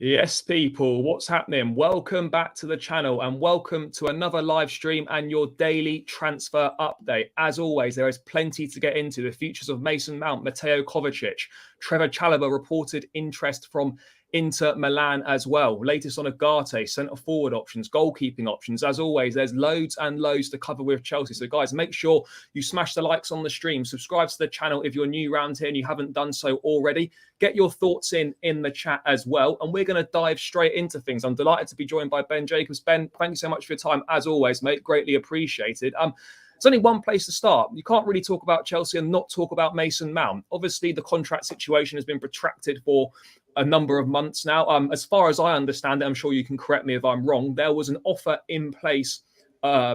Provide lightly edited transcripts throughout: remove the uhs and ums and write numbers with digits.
Yes, people, what's happening? Welcome back to the channel and welcome to another live stream and your daily transfer update. As always, there is plenty to get into. The futures of Mason Mount, Mateo Kovacic, Trevor Chalobah reported interest from Inter Milan as well. Latest on Ugarte, centre forward options, goalkeeping options. As always, there's loads and loads to cover with Chelsea. So guys, make sure you smash the likes on the stream. Subscribe to the channel if you're new around here and you haven't done so already. Get your thoughts in the chat as well. And we're going to dive straight into things. I'm delighted to be joined by Ben Jacobs. Ben, thank you so much for your time. As always, mate, greatly appreciated. There's only one place to start. You can't really talk about Chelsea and not talk about Mason Mount. Obviously, the contract situation has been protracted for a number of months now. As far as I understand it, I'm sure you can correct me if I'm wrong, there was an offer in place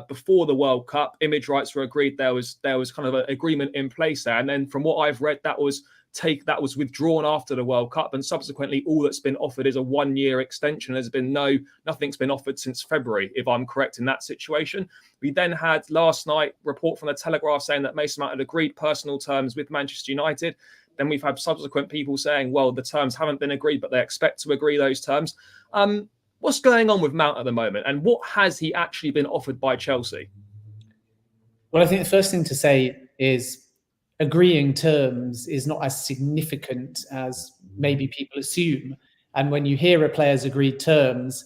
before the World Cup. Image rights were agreed. There was kind of an agreement in place there. And then from what I've read, that was withdrawn after the World Cup, and subsequently all that's been offered is a 1-year extension. There's been nothing's been offered since February, if I'm correct in that situation. We then had last night report from the Telegraph saying that Mason Mount had agreed personal terms with Manchester United. Then we've had subsequent people saying, well, the terms haven't been agreed, but they expect to agree those terms. What's going on with Mount at the moment, and what has he actually been offered by Chelsea? Well, I think the first thing to say is agreeing terms is not as significant as maybe people assume. And when you hear a player's agreed terms,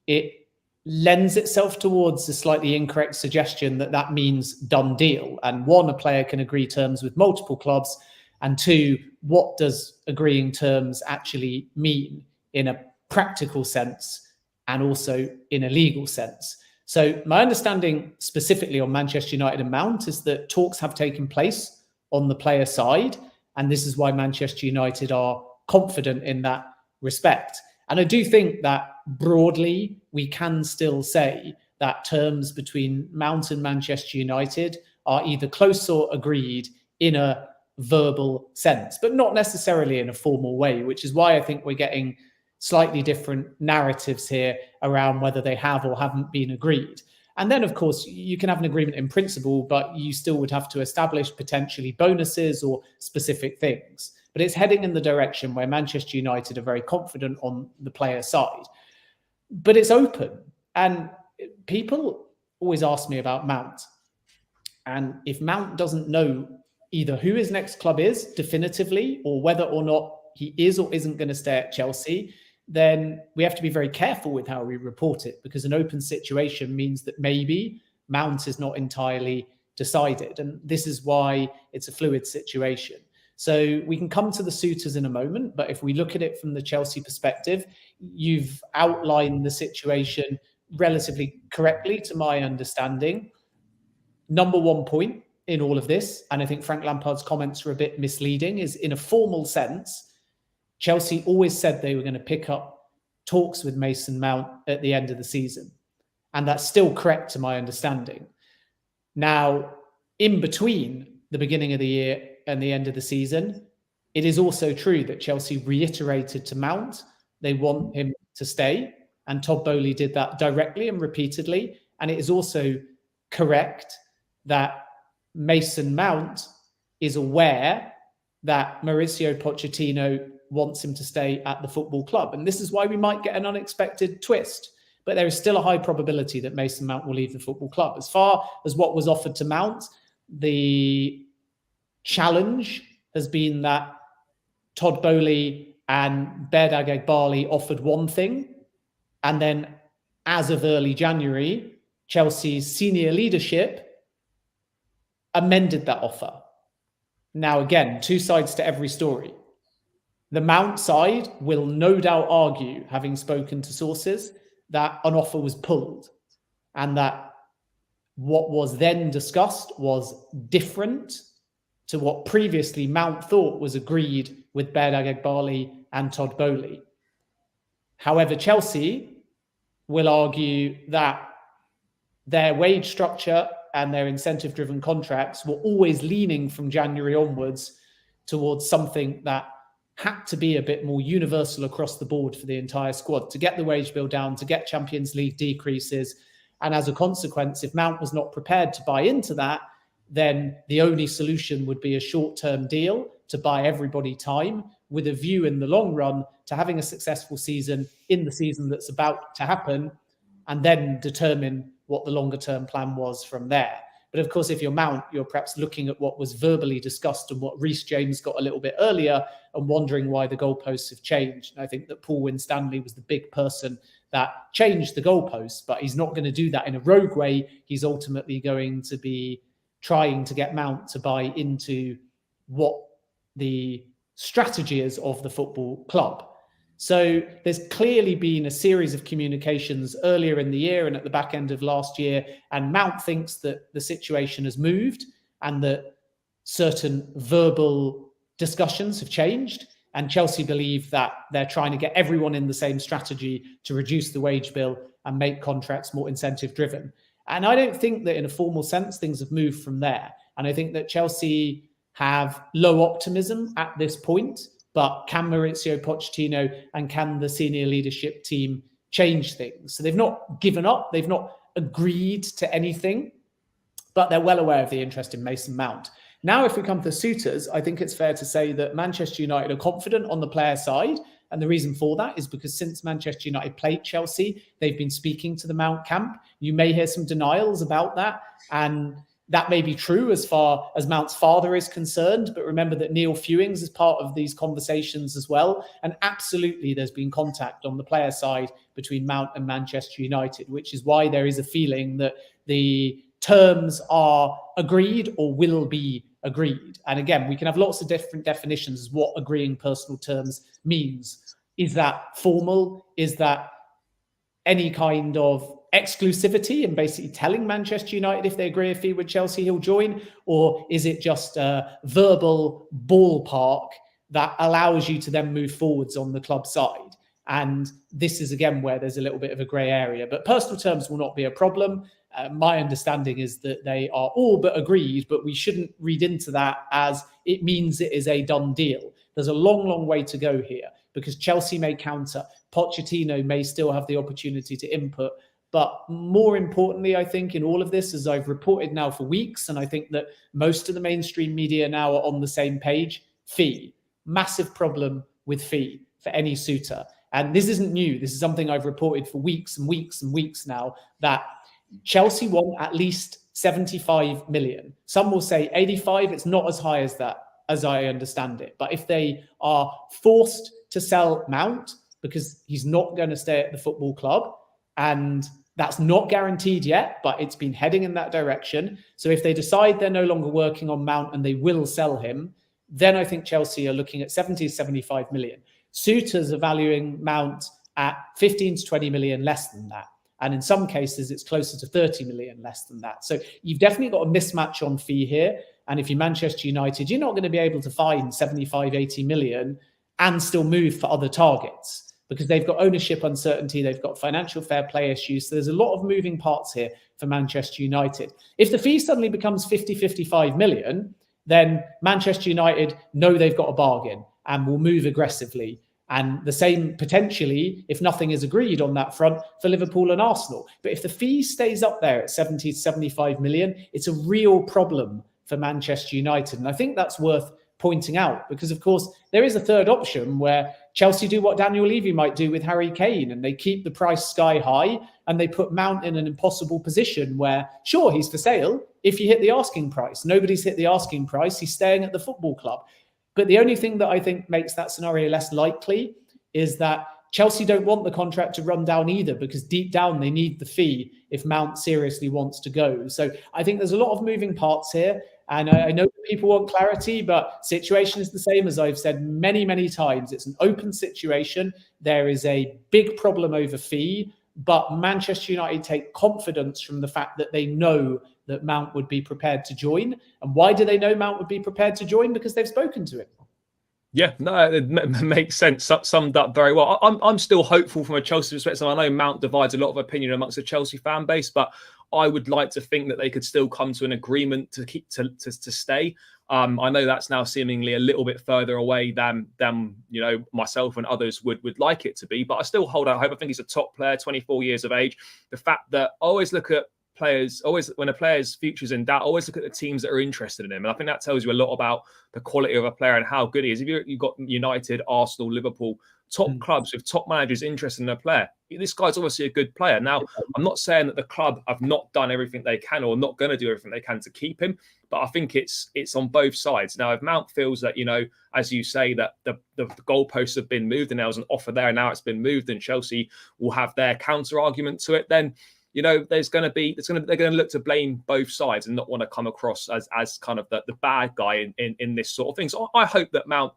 it lends itself towards a slightly incorrect suggestion that that means done deal. And one, a player can agree terms with multiple clubs. And two, what does agreeing terms actually mean in a practical sense and also in a legal sense? So my understanding specifically on Manchester United and Mount is that talks have taken place on the player side. And this is why Manchester United are confident in that respect. And I do think that broadly, we can still say that terms between Mount and Manchester United are either close or agreed in a verbal sense, but not necessarily in a formal way, which is why I think we're getting slightly different narratives here around whether they have or haven't been agreed. And then, of course, you can have an agreement in principle, but you still would have to establish potentially bonuses or specific things. But it's heading in the direction where Manchester United are very confident on the player side. But it's open. And people always ask me about Mount. And if Mount doesn't know either who his next club is definitively, or whether or not he is or isn't going to stay at Chelsea, then we have to be very careful with how we report it, because an open situation means that maybe Mount is not entirely decided. And this is why it's a fluid situation. So we can come to the suitors in a moment, but if we look at it from the Chelsea perspective, you've outlined the situation relatively correctly to my understanding. Number one point in all of this, and I think Frank Lampard's comments are a bit misleading, is in a formal sense, Chelsea always said they were going to pick up talks with Mason Mount at the end of the season. And that's still correct to my understanding. Now, in between the beginning of the year and the end of the season, it is also true that Chelsea reiterated to Mount they want him to stay. And Todd Boehly did that directly and repeatedly. And it is also correct that Mason Mount is aware that Mauricio Pochettino wants him to stay at the football club. And this is why we might get an unexpected twist. But there is still a high probability that Mason Mount will leave the football club. As far as what was offered to Mount, the challenge has been that Todd Boehly and Behrad Eghbali offered one thing. And then as of early January, Chelsea's senior leadership amended that offer. Now, again, two sides to every story. The Mount side will no doubt argue, having spoken to sources, that an offer was pulled and that what was then discussed was different to what previously Mount thought was agreed with Behrad Eghbali and Todd Boehly. However, Chelsea will argue that their wage structure and their incentive-driven contracts were always leaning from January onwards towards something that had to be a bit more universal across the board for the entire squad to get the wage bill down, to get Champions League decreases. And as a consequence, if Mount was not prepared to buy into that, then the only solution would be a short-term deal to buy everybody time with a view in the long run to having a successful season in the season that's about to happen, and then determine what the longer term plan was from there. But of course, if you're Mount, you're perhaps looking at what was verbally discussed and what Reece James got a little bit earlier and wondering why the goalposts have changed. And I think that Paul Winstanley was the big person that changed the goalposts, but he's not going to do that in a rogue way. He's ultimately going to be trying to get Mount to buy into what the strategy is of the football club. So there's clearly been a series of communications earlier in the year and at the back end of last year, and Mount thinks that the situation has moved and that certain verbal discussions have changed, and Chelsea believe that they're trying to get everyone in the same strategy to reduce the wage bill and make contracts more incentive driven. And I don't think that in a formal sense things have moved from there. And I think that Chelsea have low optimism at this point. But can Mauricio Pochettino and can the senior leadership team change things? So they've not given up. They've not agreed to anything, but they're well aware of the interest in Mason Mount. Now, if we come to the suitors, I think it's fair to say that Manchester United are confident on the player side. And the reason for that is because since Manchester United played Chelsea, they've been speaking to the Mount camp. You may hear some denials about that. And that may be true as far as Mount's father is concerned, but remember that Neil Fewings is part of these conversations as well. And absolutely, there's been contact on the player side between Mount and Manchester United, which is why there is a feeling that the terms are agreed or will be agreed. And again, we can have lots of different definitions of what agreeing personal terms means. Is that formal? Is that any kind of exclusivity and basically telling Manchester United if they agree a fee with Chelsea, he'll join? Or is it just a verbal ballpark that allows you to then move forwards on the club side? And this is, again, where there's a little bit of a grey area. But personal terms will not be a problem. My understanding is that they are all but agreed, but we shouldn't read into that as it means it is a done deal. There's a long, long way to go here because Chelsea may counter. Pochettino may still have the opportunity to input. But more importantly, I think in all of this, as I've reported now for weeks, and I think that most of the mainstream media now are on the same page, fee. Massive problem with fee for any suitor. And this isn't new. This is something I've reported for weeks and weeks and weeks now, that Chelsea want at least 75 million. Some will say 85. It's not as high as that, as I understand it. But if they are forced to sell Mount because he's not going to stay at the football club, and that's not guaranteed yet, but it's been heading in that direction. So if they decide they're no longer working on Mount and they will sell him, then I think Chelsea are looking at 70 to 75 million. Suitors are valuing Mount at 15 to 20 million less than that. And in some cases, it's closer to 30 million less than that. So you've definitely got a mismatch on fee here. And if you're Manchester United, you're not going to be able to find 75, 80 million and still move for other targets, because they've got ownership uncertainty, they've got financial fair play issues. So there's a lot of moving parts here for Manchester United. If the fee suddenly becomes 50, 55 million, then Manchester United know they've got a bargain and will move aggressively. And the same potentially, if nothing is agreed on that front, for Liverpool and Arsenal. But if the fee stays up there at 70 to 75 million, it's a real problem for Manchester United. And I think that's worth pointing out, because of course there is a third option where Chelsea do what Daniel Levy might do with Harry Kane, and they keep the price sky high and they put Mount in an impossible position where, sure, he's for sale if you hit the asking price. Nobody's hit the asking price. He's staying at the football club. But the only thing that I think makes that scenario less likely is that Chelsea don't want the contract to run down either, because deep down they need the fee if Mount seriously wants to go. So I think there's a lot of moving parts here. And I know that people want clarity, but situation is the same as I've said many, many times. It's an open situation. There is a big problem over fee, but Manchester United take confidence from the fact that they know that Mount would be prepared to join. And why do they know Mount would be prepared to join? Because they've spoken to him. Yeah, no, it makes sense. Summed up very well. I'm still hopeful from a Chelsea perspective. I know Mount divides a lot of opinion amongst the Chelsea fan base, but I would like to think that they could still come to an agreement to keep to stay. I know that's now seemingly a little bit further away than you know, myself and others would like it to be, but I still hold out hope. I think he's a top player, 24 years of age. The fact that I always look at players always, when a player's future's in doubt, always look at the teams that are interested in him. And I think that tells you a lot about the quality of a player and how good he is. If you've got United, Arsenal, Liverpool, top clubs with top managers interested in a player, this guy's obviously a good player. Now, I'm not saying that the club have not done everything they can or not going to do everything they can to keep him, but I think it's on both sides. Now, if Mount feels that, as you say, that the goalposts have been moved and there was an offer there and now it's been moved and Chelsea will have their counter argument to it, then they're going to look to blame both sides and not want to come across as kind of the bad guy in this sort of thing. So I hope that Mount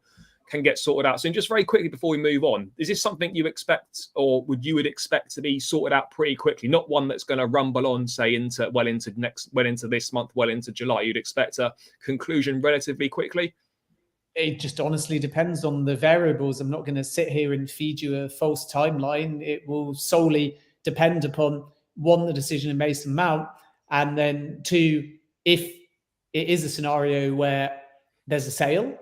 can get sorted out. So just very quickly before we move on, is this something you expect or you would expect to be sorted out pretty quickly? Not one that's going to rumble on, say, into this month, well into July. You'd expect a conclusion relatively quickly? It just honestly depends on the variables. I'm not going to sit here and feed you a false timeline. It will solely depend upon, one, the decision of Mason Mount, and then two, if it is a scenario where there's a sale,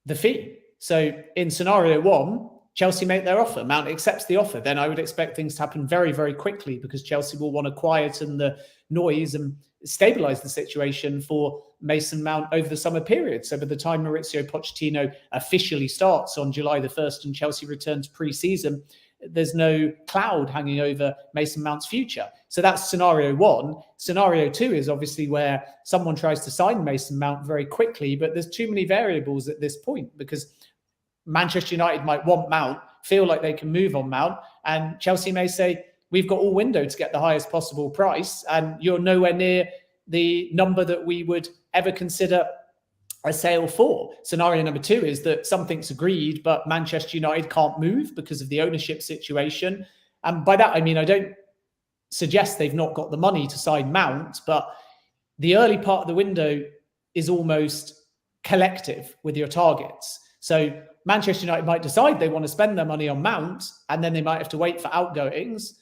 the fee. So in scenario one, Chelsea make their offer, Mount accepts the offer, then I would expect things to happen very, very quickly because Chelsea will want to quieten the noise and stabilise the situation for Mason Mount over the summer period. So by the time Mauricio Pochettino officially starts on July the 1st and Chelsea returns pre-season, there's no cloud hanging over Mason Mount's future. So that's scenario one. Scenario two is obviously where someone tries to sign Mason Mount very quickly, but there's too many variables at this point because Manchester United might want Mount, feel like they can move on Mount, and Chelsea may say, we've got all window to get the highest possible price, and you're nowhere near the number that we would ever consider a sale for. Scenario number two is that something's agreed, but Manchester United can't move because of the ownership situation. And by that, I mean, I don't suggest they've not got the money to sign Mount, but the early part of the window is almost collective with your targets. So Manchester United might decide they want to spend their money on Mount, and then they might have to wait for outgoings,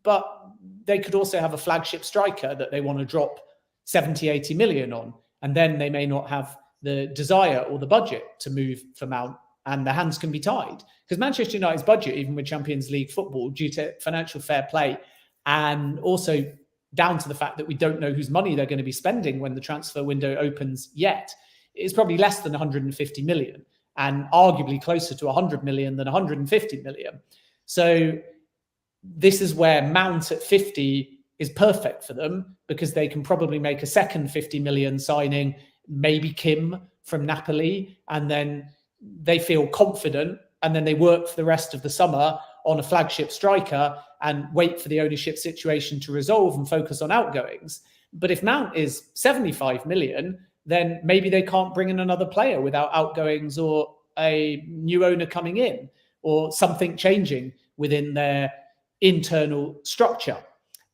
but they could also have a flagship striker that they want to drop 70, 80 million on. And then they may not have the desire or the budget to move for Mount, and the hands can be tied. Because Manchester United's budget, even with Champions League football, due to financial fair play, and also down to the fact that we don't know whose money they're going to be spending when the transfer window opens yet, is probably less than 150 million, and arguably closer to 100 million than 150 million. So this is where Mount at 50 is perfect for them, because they can probably make a second 50 million signing, maybe Kim from Napoli, and then they feel confident, and then they work for the rest of the summer on a flagship striker and wait for the ownership situation to resolve and focus on outgoings. But if Mount is 75 million, then maybe they can't bring in another player without outgoings or a new owner coming in or something changing within their internal structure.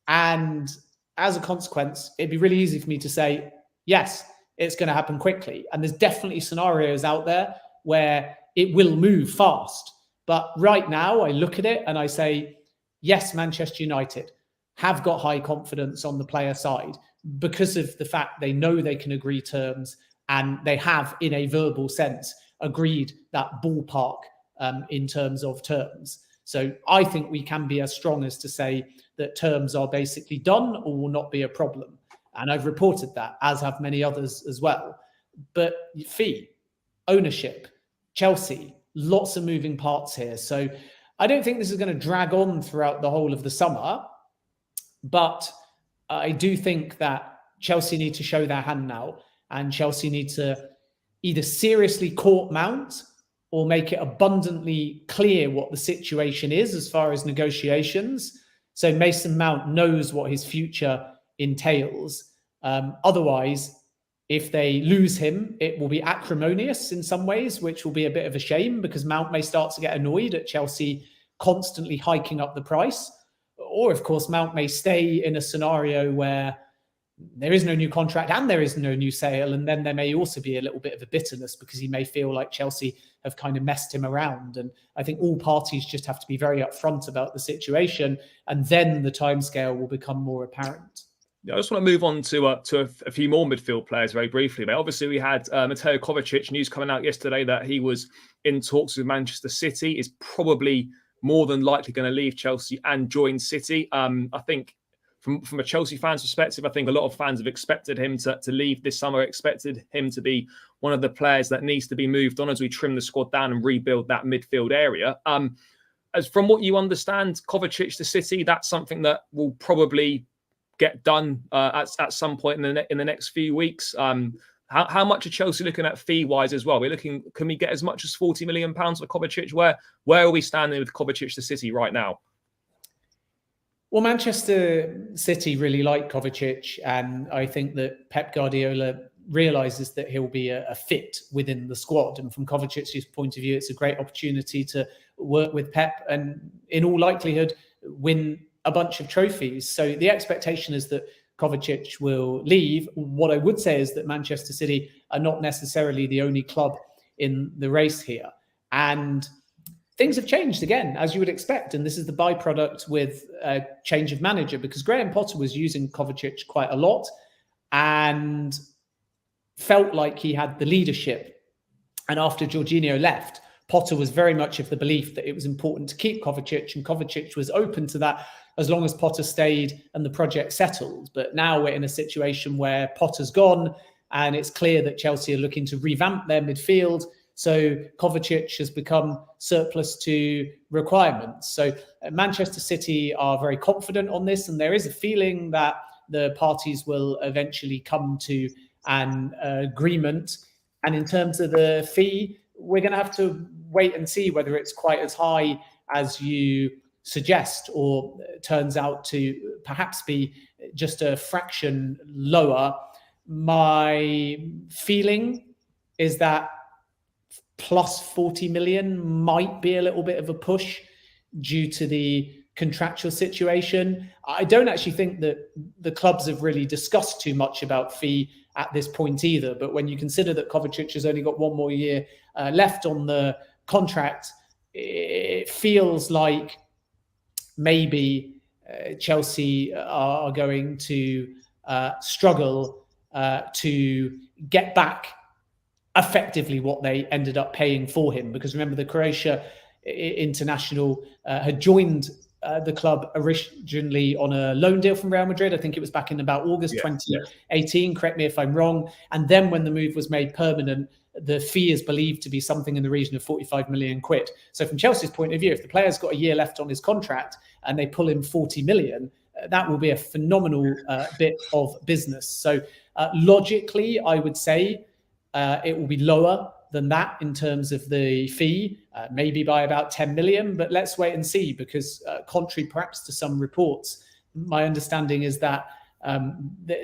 And as a consequence, it'd be really easy for me to say, yes, it's going to happen quickly. And there's definitely scenarios out there where it will move fast. But right now, I look at it and I say, yes, Manchester United have got high confidence on the player side because of the fact they know they can agree terms, and they have, in a verbal sense, agreed that ballpark in terms of terms. So I think we can be as strong as to say that terms are basically done or will not be a problem. And I've reported that, as have many others as well. But fee, ownership, Chelsea, lots of moving parts here. So I don't think this is going to drag on throughout the whole of the summer. But I do think that Chelsea need to show their hand now. And Chelsea need to either seriously court Mount or make it abundantly clear what the situation is as far as negotiations. So Mason Mount knows what his future entails. Otherwise, if they lose him, it will be acrimonious in some ways, which will be a bit of a shame, because Mount may start to get annoyed at Chelsea constantly hiking up the price. Or, of course, Mount may stay in a scenario where there is no new contract and there is no new sale. And then there may also be a little bit of a bitterness because he may feel like Chelsea have kind of messed him around. And I think all parties just have to be very upfront about the situation, and then the timescale will become more apparent. I just want to move on to a few more midfield players very briefly. But obviously, we had Mateo Kovacic, news coming out yesterday that he was in talks with Manchester City, is probably more than likely going to leave Chelsea and join City. I think from a Chelsea fan's perspective, I think a lot of fans have expected him to leave this summer, expected him to be one of the players that needs to be moved on as we trim the squad down and rebuild that midfield area. As from what you understand, Kovacic to City, that's something that will probably get done at some point in the next few weeks. How much are Chelsea looking at fee-wise as well? Can we get as much as £40 million for Kovacic? Where are we standing with Kovacic to City right now? Well, Manchester City really like Kovacic, and I think that Pep Guardiola realises that he'll be a fit within the squad. And from Kovacic's point of view, it's a great opportunity to work with Pep and, in all likelihood, win a bunch of trophies. So the expectation is that Kovacic will leave. What I would say is that Manchester City are not necessarily the only club in the race here. And things have changed again, as you would expect. And this is the byproduct with a change of manager, because Graham Potter was using Kovacic quite a lot and felt like he had the leadership. And after Jorginho left, Potter was very much of the belief that it was important to keep Kovacic, and Kovacic was open to that as long as Potter stayed and the project settled. But now we're in a situation where Potter's gone and it's clear that Chelsea are looking to revamp their midfield. So Kovacic has become surplus to requirements. So Manchester City are very confident on this, and there is a feeling that the parties will eventually come to an agreement. And in terms of the fee, we're going to have to wait and see whether it's quite as high as you suggest, or turns out to perhaps be just a fraction lower. My feeling is that plus 40 million might be a little bit of a push due to the contractual situation. I don't actually think that the clubs have really discussed too much about fee at this point either. But when you consider that Kovacic has only got one more year left on the contract, it feels like maybe Chelsea are going to struggle to get back effectively what they ended up paying for him. Because remember, the Croatia international had joined the club originally on a loan deal from Real Madrid. I think it was back in about August 2018. Correct me if I'm wrong. And then when the move was made permanent, the fee is believed to be something in the region of 45 million quid. So from Chelsea's point of view, if the player's got a year left on his contract and they pull in 40 million, that will be a phenomenal bit of business. So logically, I would say it will be lower than that in terms of the fee, maybe by about 10 million. But let's wait and see, because contrary perhaps to some reports, my understanding is that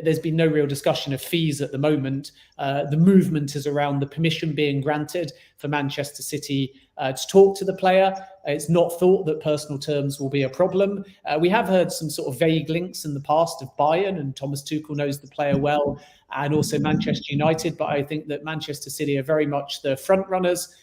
there's been no real discussion of fees at the moment. The movement is around the permission being granted for Manchester City to talk to the player. It's not thought that personal terms will be a problem. We have heard some sort of vague links in the past of Bayern, and Thomas Tuchel knows the player well, and also Manchester United. But I think that Manchester City are very much the front runners,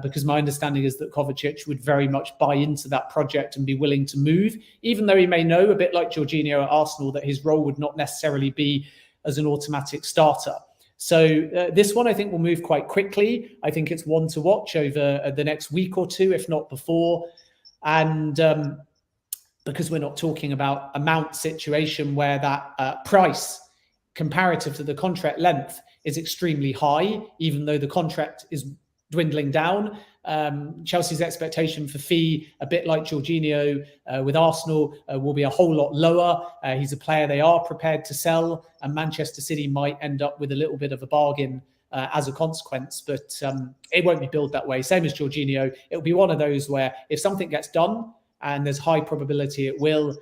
because my understanding is that Kovacic would very much buy into that project and be willing to move, even though he may know, a bit like Jorginho at Arsenal, that his role would not necessarily be as an automatic starter. So this one, I think, will move quite quickly. I think it's one to watch over the next week or two, if not before. And because we're not talking about a Mount situation where that price comparative to the contract length is extremely high, even though the contract is dwindling down. Chelsea's expectation for fee, a bit like Jorginho with Arsenal, will be a whole lot lower. He's a player they are prepared to sell, and Manchester City might end up with a little bit of a bargain as a consequence, but it won't be billed that way. Same as Jorginho, it'll be one of those where if something gets done, and there's high probability it will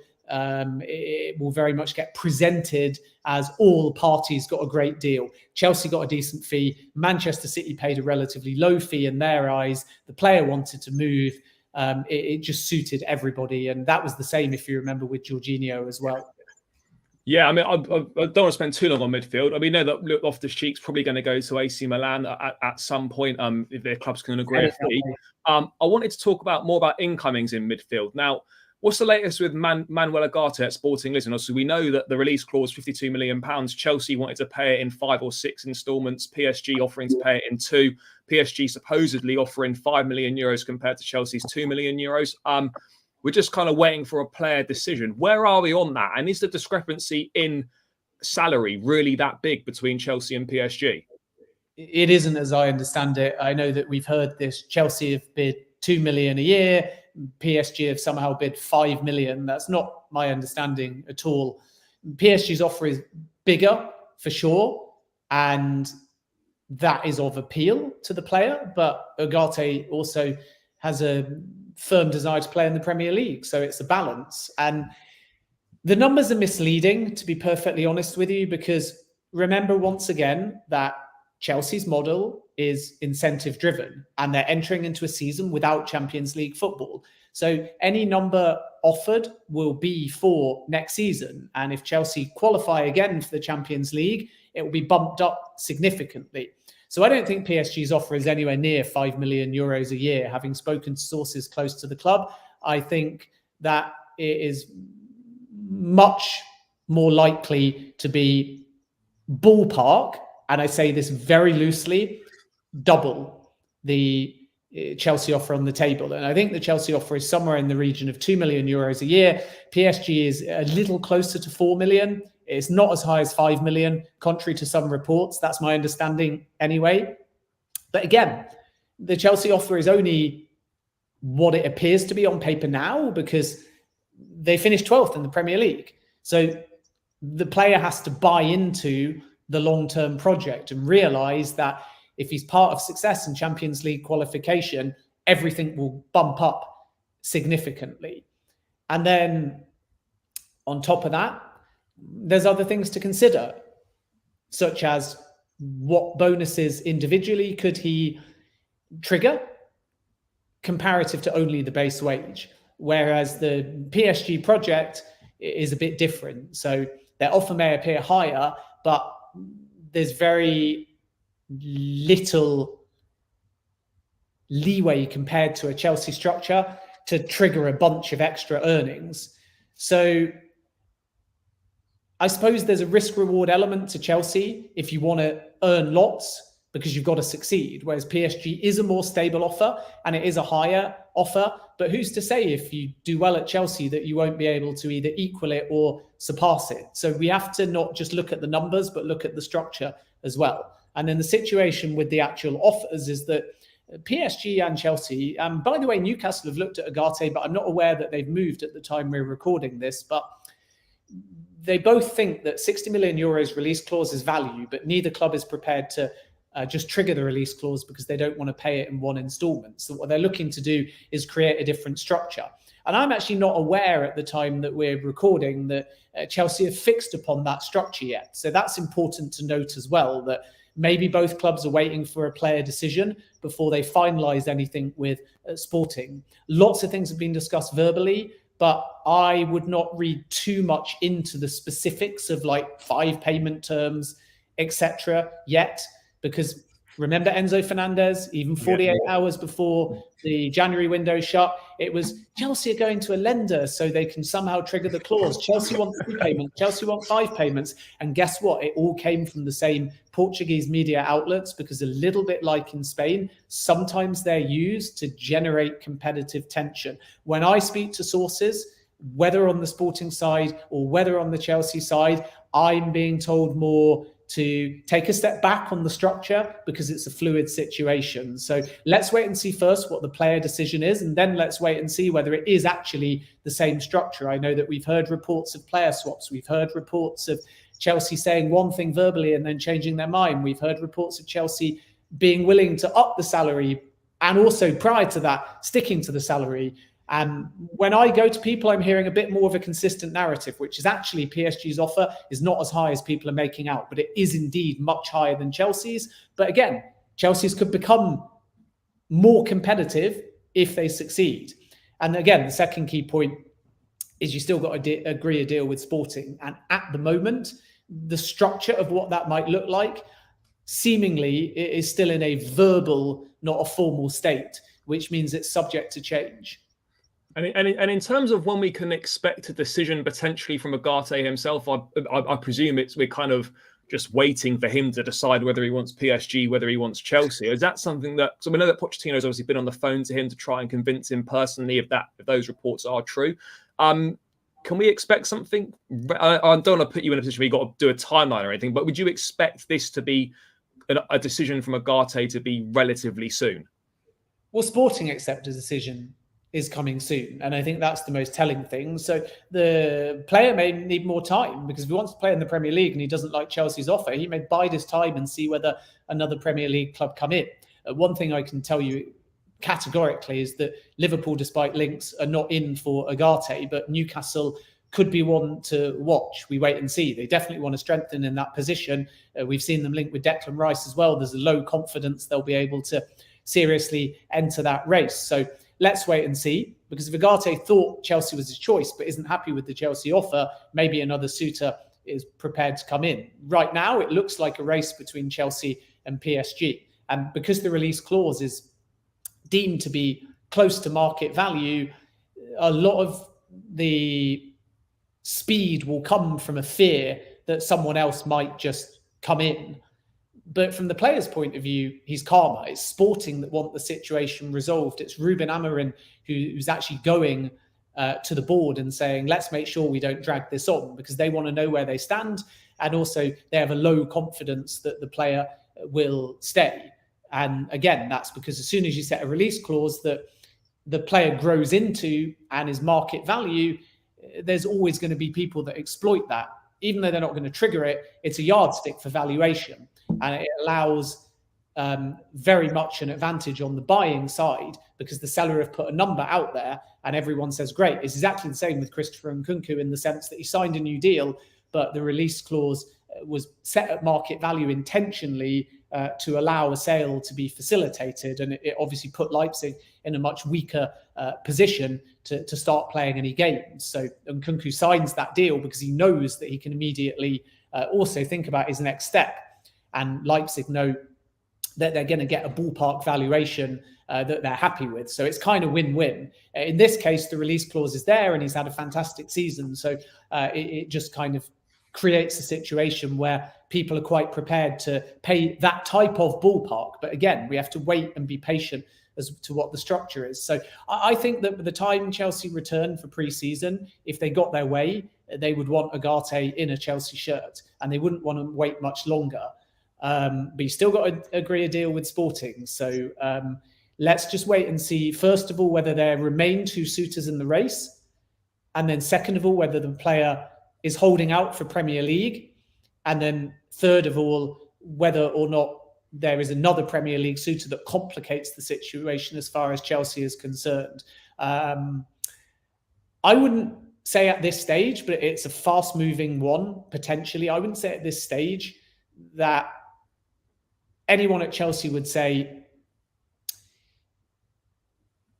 very much get presented as all parties got a great deal. Chelsea got a decent fee. Manchester City paid a relatively low fee in their eyes. The player wanted to move. It just suited everybody. And that was the same, if you remember, with Jorginho as well. Yeah, I mean, I don't want to spend too long on midfield. I mean, we know that Loftus-Cheek's probably going to go to AC Milan at some point if their clubs can agree a fee. I wanted to talk more about incomings in midfield. Now, what's the latest with Manuel Ugarte at Sporting Lisbon? Also, we know that the release clause, £52 million. Chelsea wanted to pay it in 5 or 6 instalments. PSG offering to pay it in 2. PSG supposedly offering €5 million compared to Chelsea's €2 million. We're just kind of waiting for a player decision. Where are we on that? And is the discrepancy in salary really that big between Chelsea and PSG? It isn't, as I understand it. I know that we've heard this. Chelsea have bid 2 million a year. PSG have somehow bid 5 million. That's not my understanding at all. PSG's offer is bigger for sure, and that is of appeal to the player. But Ugarte also has a firm desire to play in the Premier League, so it's a balance. And the numbers are misleading, to be perfectly honest with you, because remember once again that Chelsea's model is incentive driven, and they're entering into a season without Champions League football. So any number offered will be for next season. And if Chelsea qualify again for the Champions League, it will be bumped up significantly. So I don't think PSG's offer is anywhere near 5 million euros a year. Having spoken to sources close to the club, I think that it is much more likely to be ballpark, and I say this very loosely, double the Chelsea offer on the table. And I think the Chelsea offer is somewhere in the region of 2 million euros a year. PSG is a little closer to 4 million. It's not as high as 5 million, contrary to some reports. That's my understanding anyway. But again, the Chelsea offer is only what it appears to be on paper now, because they finished 12th in the Premier League. So the player has to buy into the long-term project and realize that if he's part of success in Champions League qualification, everything will bump up significantly. And then on top of that, there's other things to consider, such as what bonuses individually could he trigger comparative to only the base wage, whereas the PSG project is a bit different. So their offer may appear higher, but there's very little leeway compared to a Chelsea structure to trigger a bunch of extra earnings. So I suppose there's a risk-reward element to Chelsea if you want to earn lots, because you've got to succeed, whereas PSG is a more stable offer and it is a higher offer. But who's to say if you do well at Chelsea that you won't be able to either equal it or surpass it? So we have to not just look at the numbers, but look at the structure as well. And then the situation with the actual offers is that PSG and Chelsea, by the way, Newcastle have looked at Ugarte, but I'm not aware that they've moved at the time we're recording this. But they both think that 60 million euros release clause is value, but neither club is prepared to just trigger the release clause because they don't want to pay it in one installment. So what they're looking to do is create a different structure. And I'm actually not aware at the time that we're recording that Chelsea have fixed upon that structure yet. So that's important to note as well, that maybe both clubs are waiting for a player decision before they finalise anything with Sporting. Lots of things have been discussed verbally, but I would not read too much into the specifics of like 5 payment terms, etc. yet, because remember Enzo Fernandez, even 48 hours before the January window shut, it was Chelsea are going to a lender so they can somehow trigger the clause. Chelsea want 3 payments, Chelsea want 5 payments. And guess what? It all came from the same Portuguese media outlets, because a little bit like in Spain, sometimes they're used to generate competitive tension. When I speak to sources, whether on the Sporting side or whether on the Chelsea side, I'm being told more to take a step back on the structure because it's a fluid situation. So let's wait and see first what the player decision is, and then let's wait and see whether it is actually the same structure. I know that we've heard reports of player swaps. We've heard reports of Chelsea saying one thing verbally and then changing their mind. We've heard reports of Chelsea being willing to up the salary and also prior to that, sticking to the salary. And when I go to people, I'm hearing a bit more of a consistent narrative, which is actually PSG's offer is not as high as people are making out, but it is indeed much higher than Chelsea's. But again, Chelsea's could become more competitive if they succeed. And again, the second key point is you still got to agree a deal with Sporting. And at the moment, the structure of what that might look like, seemingly it is still in a verbal, not a formal state, which means it's subject to change. And in terms of when we can expect a decision potentially from Ugarte himself, I presume we're kind of just waiting for him to decide whether he wants PSG, whether he wants Chelsea? Is that something that, so we know that Pochettino's obviously been on the phone to him to try and convince him personally if those reports are true. Can we expect something? I don't want to put you in a position where you've got to do a timeline or anything, but would you expect this to be a decision from Ugarte to be relatively soon? Well, Sporting accept a decision is coming soon. And I think that's the most telling thing. So the player may need more time, because if he wants to play in the Premier League and he doesn't like Chelsea's offer, he may bide his time and see whether another Premier League club come in. One thing I can tell you categorically is that Liverpool, despite links, are not in for Ugarte, but Newcastle could be one to watch. We wait and see. They definitely want to strengthen in that position. We've seen them linked with Declan Rice as well. There's a low confidence they'll be able to seriously enter that race. So let's wait and see, because if Ugarte thought Chelsea was his choice but isn't happy with the Chelsea offer, maybe another suitor is prepared to come in. Right now, it looks like a race between Chelsea and PSG. And because the release clause is deemed to be close to market value, a lot of the speed will come from a fear that someone else might just come in. But from the player's point of view, he's calmer. It's Sporting that want the situation resolved. It's Ruben Amorim who's actually going to the board and saying, let's make sure we don't drag this on, because they want to know where they stand. And also they have a low confidence that the player will stay. And again, that's because as soon as you set a release clause that the player grows into and is market value, there's always going to be people that exploit that. Even though they're not going to trigger it, it's a yardstick for valuation. And it allows very much an advantage on the buying side, because the seller have put a number out there and everyone says, great. It's exactly the same with Christopher Nkunku in the sense that he signed a new deal, but the release clause was set at market value intentionally to allow a sale to be facilitated. And it obviously put Leipzig in a much weaker position to start playing any games. So Nkunku signs that deal because he knows that he can immediately also think about his next step. And Leipzig know that they're going to get a ballpark valuation that they're happy with. So it's kind of win-win. In this case, the release clause is there and he's had a fantastic season. So it just kind of creates a situation where people are quite prepared to pay that type of ballpark. But again, we have to wait and be patient as to what the structure is. So I think that by the time Chelsea return for pre-season, if they got their way, they would want Ugarte in a Chelsea shirt and they wouldn't want to wait much longer. But you still got to agree a deal with Sporting. So let's just wait and see, first of all, whether there remain two suitors in the race. And then second of all, whether the player is holding out for Premier League. And then third of all, whether or not there is another Premier League suitor that complicates the situation as far as Chelsea is concerned. I wouldn't say at this stage, but it's a fast-moving one, potentially. I wouldn't say at this stage that anyone at Chelsea would say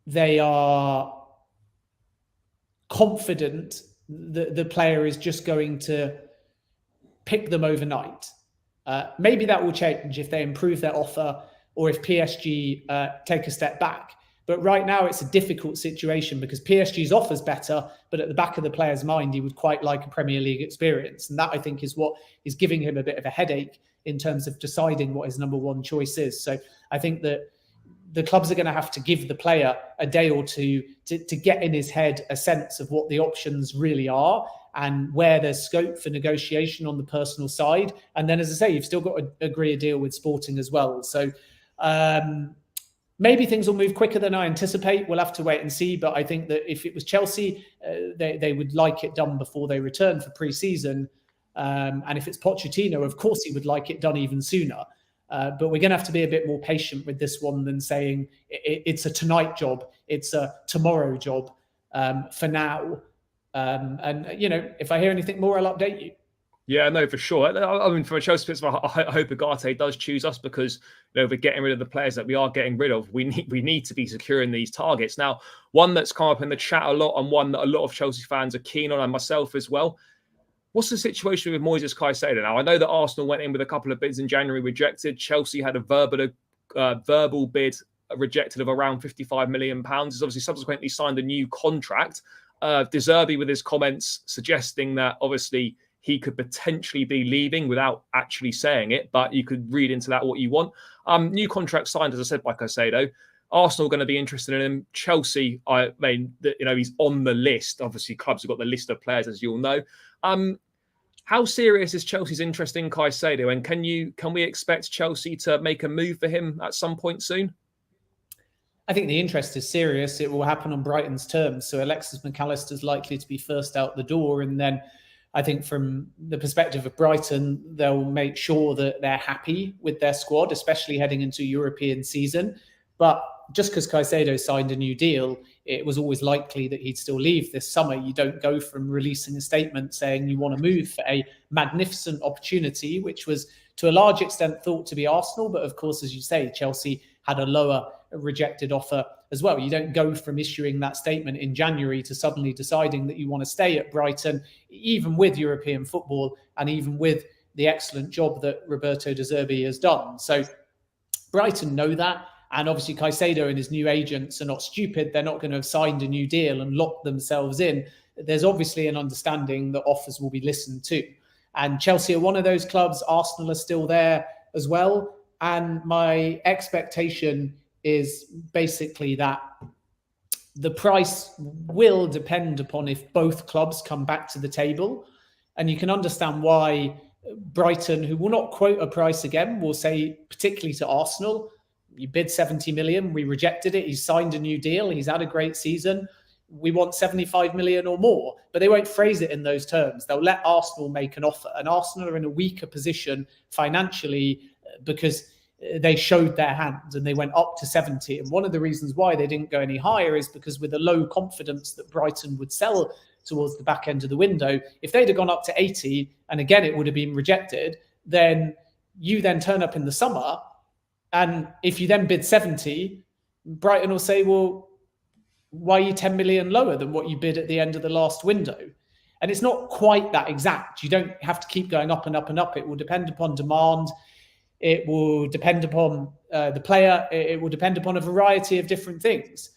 they are confident that the player is just going to pick them overnight. Maybe that will change if they improve their offer or if PSG take a step back. But right now it's a difficult situation because PSG's offer's better, but at the back of the player's mind, he would quite like a Premier League experience. And that, I think, is what is giving him a bit of a headache in terms of deciding what his number one choice is. So I think that the clubs are going to have to give the player a day or two to get in his head a sense of what the options really are and where there's scope for negotiation on the personal side. And then, as I say, you've still got to agree a deal with Sporting as well. So maybe things will move quicker than I anticipate. We'll have to wait and see. But I think that if it was Chelsea, they would like it done before they return for pre-season. And if it's Pochettino, of course, he would like it done even sooner. But we're going to have to be a bit more patient with this one than saying it's a tonight job. It's a tomorrow job for now. And, you know, if I hear anything more, I'll update you. Yeah, no, for sure. I mean, from a Chelsea perspective, I hope Ugarte does choose us because, you know, we're getting rid of the players that we are getting rid of. We need to be securing these targets. Now, one that's come up in the chat a lot and one that a lot of Chelsea fans are keen on, and myself as well. What's the situation with Moises Caicedo now? I know that Arsenal went in with a couple of bids in January, rejected. Chelsea had a verbal bid rejected of around £55 million. He's obviously subsequently signed a new contract. De Zerbi with his comments suggesting that obviously he could potentially be leaving without actually saying it, but you could read into that what you want. New contract signed, as I said, by Caicedo. Arsenal going to be interested in him. Chelsea, I mean, he's on the list. Obviously, clubs have got the list of players, as you all know. How serious is Chelsea's interest in Caicedo, and can we expect Chelsea to make a move for him at some point soon? I think the interest is serious. It will happen on Brighton's terms. So Alexis Mac Allister is likely to be first out the door. And then I think from the perspective of Brighton, they'll make sure that they're happy with their squad, especially heading into European season. But just because Caicedo signed a new deal, it was always likely that he'd still leave this summer. You don't go from releasing a statement saying you want to move for a magnificent opportunity, which was to a large extent thought to be Arsenal. But of course, as you say, Chelsea had a lower rejected offer as well. You don't go from issuing that statement in January to suddenly deciding that you want to stay at Brighton, even with European football and even with the excellent job that Roberto De Zerbi has done. So Brighton know that. And obviously Caicedo and his new agents are not stupid. They're not going to have signed a new deal and locked themselves in. There's obviously an understanding that offers will be listened to. And Chelsea are one of those clubs. Arsenal are still there as well. And my expectation is basically that the price will depend upon if both clubs come back to the table. And you can understand why Brighton, who will not quote a price again, will say, particularly to Arsenal, you bid 70 million, we rejected it. He's signed a new deal. He's had a great season. We want 75 million or more, but they won't phrase it in those terms. They'll let Arsenal make an offer, and Arsenal are in a weaker position financially because they showed their hand and they went up to 70. And one of the reasons why they didn't go any higher is because with a low confidence that Brighton would sell towards the back end of the window, if they'd have gone up to 80 and again it would have been rejected, then you then turn up in the summer, and if you then bid 70, Brighton will say, well, why are you 10 million lower than what you bid at the end of the last window? And it's not quite that exact. You don't have to keep going up and up and up. It will depend upon demand. It will depend upon the player. It will depend upon a variety of different things.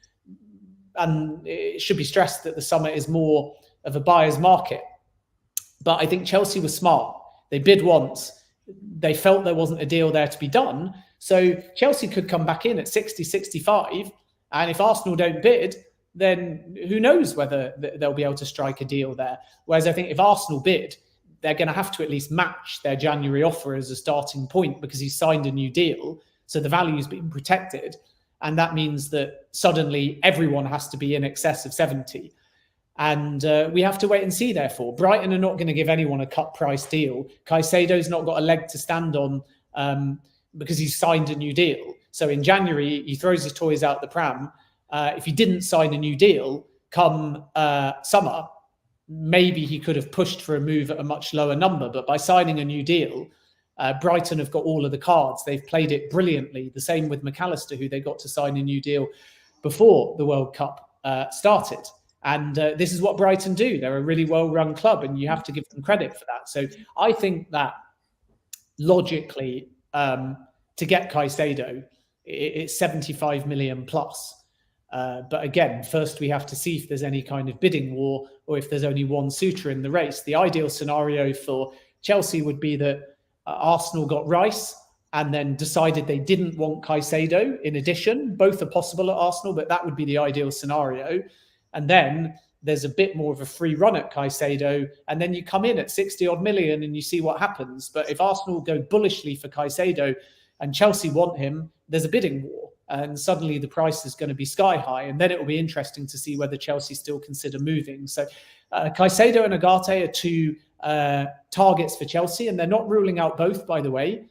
And it should be stressed that the summer is more of a buyer's market. But I think Chelsea was smart. They bid once. They felt there wasn't a deal there to be done. So Chelsea could come back in at 60, 65. And if Arsenal don't bid, then who knows whether they'll be able to strike a deal there. Whereas I think if Arsenal bid, they're going to have to at least match their January offer as a starting point because he's signed a new deal. So the value's been protected. And that means that suddenly everyone has to be in excess of 70. And we have to wait and see, therefore. Brighton are not going to give anyone a cut price deal. Caicedo's not got a leg to stand on because he's signed a new deal. So in January, he throws his toys out the pram. If he didn't sign a new deal come summer, maybe he could have pushed for a move at a much lower number. But by signing a new deal, Brighton have got all of the cards. They've played it brilliantly. The same with Mac Allister, who they got to sign a new deal before the World Cup started. And this is what Brighton do. They're a really well-run club, and you have to give them credit for that. So I think that logically, to get Caicedo, it's 75 million plus. But again, first we have to see if there's any kind of bidding war or if there's only one suitor in the race. The ideal scenario for Chelsea would be that Arsenal got Rice and then decided they didn't want Caicedo in addition. Both are possible at Arsenal, but that would be the ideal scenario. And then there's a bit more of a free run at Caicedo, and then you come in at 60 odd million and you see what happens. But if Arsenal go bullishly for Caicedo and Chelsea want him, there's a bidding war. And suddenly the price is going to be sky high. And then it will be interesting to see whether Chelsea still consider moving. So Caicedo and Ugarte are two targets for Chelsea, and they're not ruling out both, by the way.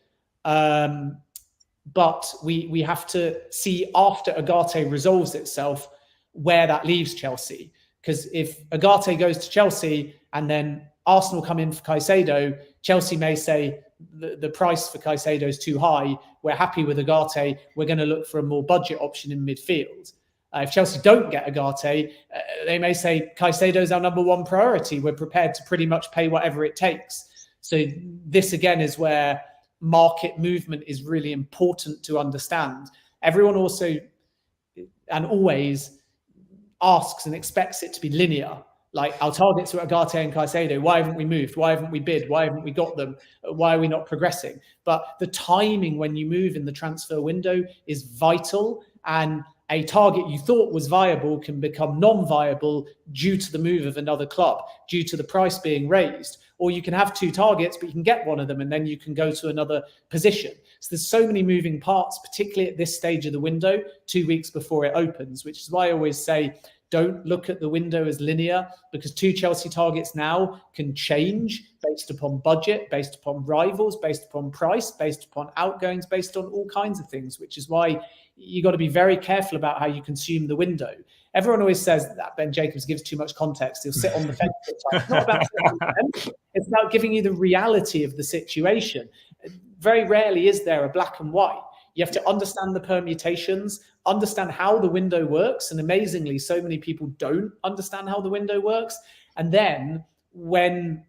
But we have to see after Ugarte resolves itself where that leaves Chelsea. Because if Ugarte goes to Chelsea and then Arsenal come in for Caicedo, Chelsea may say the price for Caicedo is too high. We're happy with Ugarte. We're going to look for a more budget option in midfield. If Chelsea don't get Ugarte, they may say Caicedo is our number one priority. We're prepared to pretty much pay whatever it takes. So this again is where market movement is really important to understand. Everyone also and always asks and expects it to be linear. Like, our targets were Ugarte and Caicedo. Why haven't we moved? Why haven't we bid? Why haven't we got them? Why are we not progressing? But the timing when you move in the transfer window is vital. And a target you thought was viable can become non-viable due to the move of another club, due to the price being raised. Or you can have two targets, but you can get one of them and then you can go to another position. So there's so many moving parts, particularly at this stage of the window, 2 weeks before it opens, which is why I always say, don't look at the window as linear, because two Chelsea targets now can change based upon budget, based upon rivals, based upon price, based upon outgoings, based on all kinds of things, which is why you got to be very careful about how you consume the window. Everyone always says that Ben Jacobs gives too much context. He'll sit on the fence. It's not about it's about giving you the reality of the situation. Very rarely is there a black and white. You have to understand the permutations, understand how the window works. And amazingly, so many people don't understand how the window works. And then when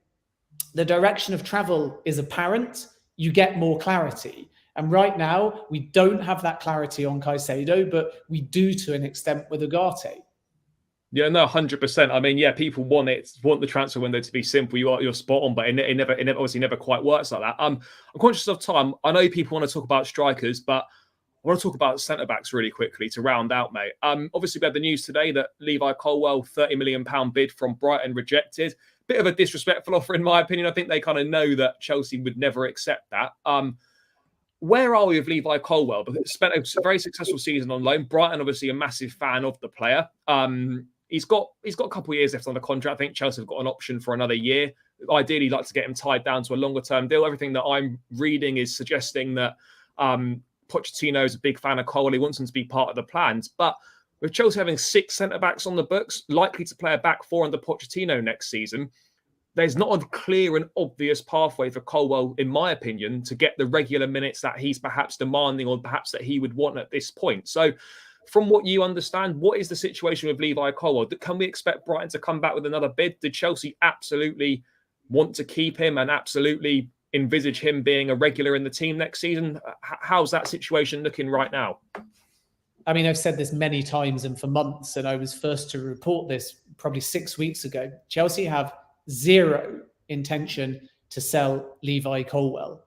the direction of travel is apparent, you get more clarity. And right now, we don't have that clarity on Caicedo, but we do to an extent with Ugarte. Yeah, no, 100%. I mean, yeah, people want the transfer window to be simple. You're spot on, but it never obviously never quite works like that. I'm conscious of time. I know people want to talk about strikers, but I want to talk about centre backs really quickly to round out, mate. Obviously, we had the news today that Levi Colwill, £30 million bid from Brighton rejected. Bit of a disrespectful offer, in my opinion. I think they kind of know that Chelsea would never accept that. Where are we with Levi Colwill? Because spent a very successful season on loan. Brighton, obviously, a massive fan of the player. He's got a couple of years left on the contract. I think Chelsea have got an option for another year. Ideally, like to get him tied down to a longer term deal. Everything that I'm reading is suggesting that Pochettino is a big fan of Colwill. He wants him to be part of the plans. But with Chelsea having 6 centre backs on the books, likely to play a back 4 under Pochettino next season, there's not a clear and obvious pathway for Colwill, in my opinion, to get the regular minutes that he's perhaps demanding or perhaps that he would want at this point. So from what you understand, what is the situation with Levi Colwill? Can we expect Brighton to come back with another bid? Did Chelsea absolutely want to keep him and absolutely envisage him being a regular in the team next season? How's that situation looking right now? I mean, I've said this many times and for months, and I was first to report this probably 6 weeks ago. Chelsea have zero intention to sell Levi Colwill.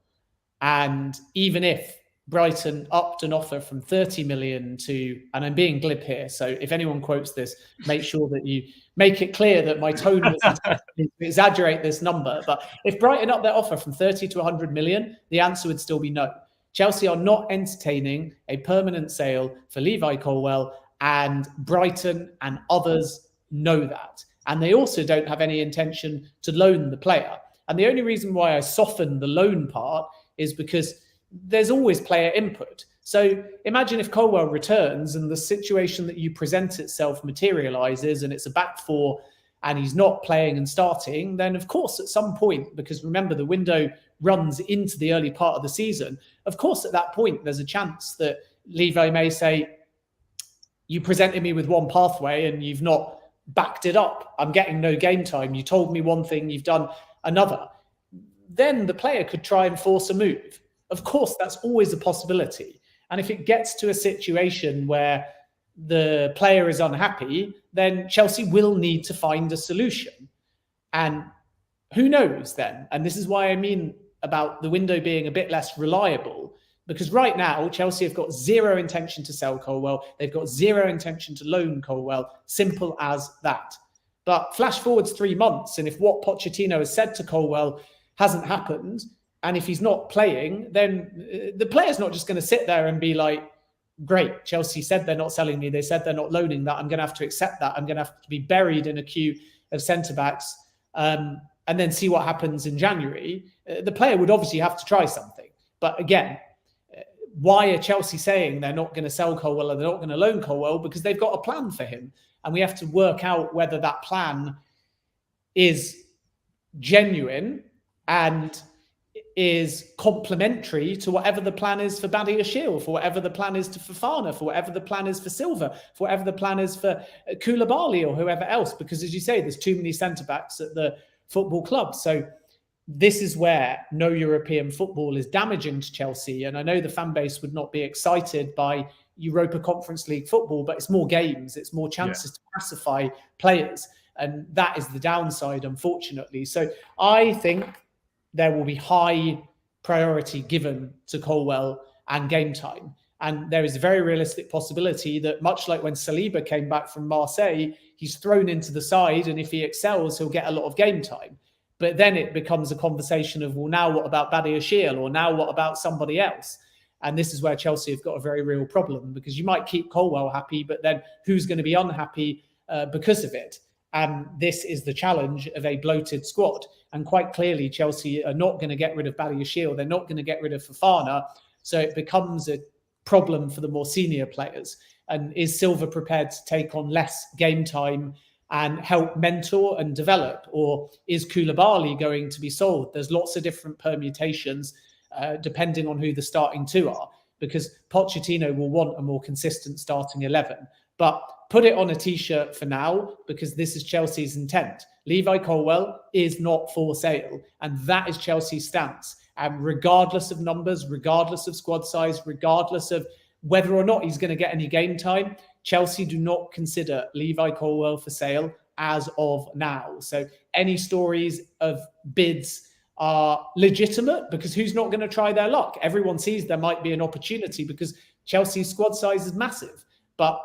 And even if Brighton upped an offer from 30 million to, and I'm being glib here, so if anyone quotes this, make sure that you make it clear that my tone was to exaggerate this number. But if Brighton upped their offer from 30 to 100 million, the answer would still be no. Chelsea are not entertaining a permanent sale for Levi Colwill, and Brighton and others know that. And they also don't have any intention to loan the player. And the only reason why I softened the loan part is because there's always player input. So imagine if Colwill returns and the situation that you present itself materializes and it's a back 4 and he's not playing and starting, then of course at some point, because remember the window runs into the early part of the season, of course at that point there's a chance that Levi may say, you presented me with one pathway and you've not backed it up. I'm getting no game time. You told me one thing, you've done another. Then the player could try and force a move. Of course, that's always a possibility. And if it gets to a situation where the player is unhappy, then Chelsea will need to find a solution. And who knows then? And this is why I mean about the window being a bit less reliable, because right now Chelsea have got zero intention to sell Colwill. They've got zero intention to loan Colwill. Simple as that. But flash forwards 3 months, and if what Pochettino has said to Colwill hasn't happened, and if he's not playing, then the player's not just going to sit there and be like, great, Chelsea said they're not selling me. They said they're not loaning that. I'm going to have to accept that. I'm going to have to be buried in a queue of centre-backs and then see what happens in January. The player would obviously have to try something. But again, why are Chelsea saying they're not going to sell Colwill or they're not going to loan Colwill? Because they've got a plan for him. And we have to work out whether that plan is genuine and is complementary to whatever the plan is for Badiashile, for whatever the plan is for Fofana, for whatever the plan is for Silva, for whatever the plan is for Koulibaly or whoever else. Because as you say, there's too many centre-backs at the football club. So this is where no European football is damaging to Chelsea. And I know the fan base would not be excited by Europa Conference League football, but it's more games, it's more chances to classify players. And that is the downside, unfortunately. So I think there will be high priority given to Colwill and game time. And there is a very realistic possibility that, much like when Saliba came back from Marseille, he's thrown into the side, and if he excels, he'll get a lot of game time. But then it becomes a conversation of, well, now what about Badiashile, or now what about somebody else? And this is where Chelsea have got a very real problem, because you might keep Colwill happy, but then who's going to be unhappy because of it? And this is the challenge of a bloated squad. And quite clearly, Chelsea are not going to get rid of Badiashile. They're not going to get rid of Fofana. So it becomes a problem for the more senior players. And is Silva prepared to take on less game time and help mentor and develop? Or is Koulibaly going to be sold? There's lots of different permutations depending on who the starting two are, because Pochettino will want a more consistent starting 11. But put it on a T-shirt for now, because this is Chelsea's intent. Levi Colwill is not for sale. And that is Chelsea's stance. And regardless of numbers, regardless of squad size, regardless of whether or not he's going to get any game time, Chelsea do not consider Levi Colwill for sale as of now. So any stories of bids are legitimate, because who's not going to try their luck? Everyone sees there might be an opportunity because Chelsea's squad size is massive. But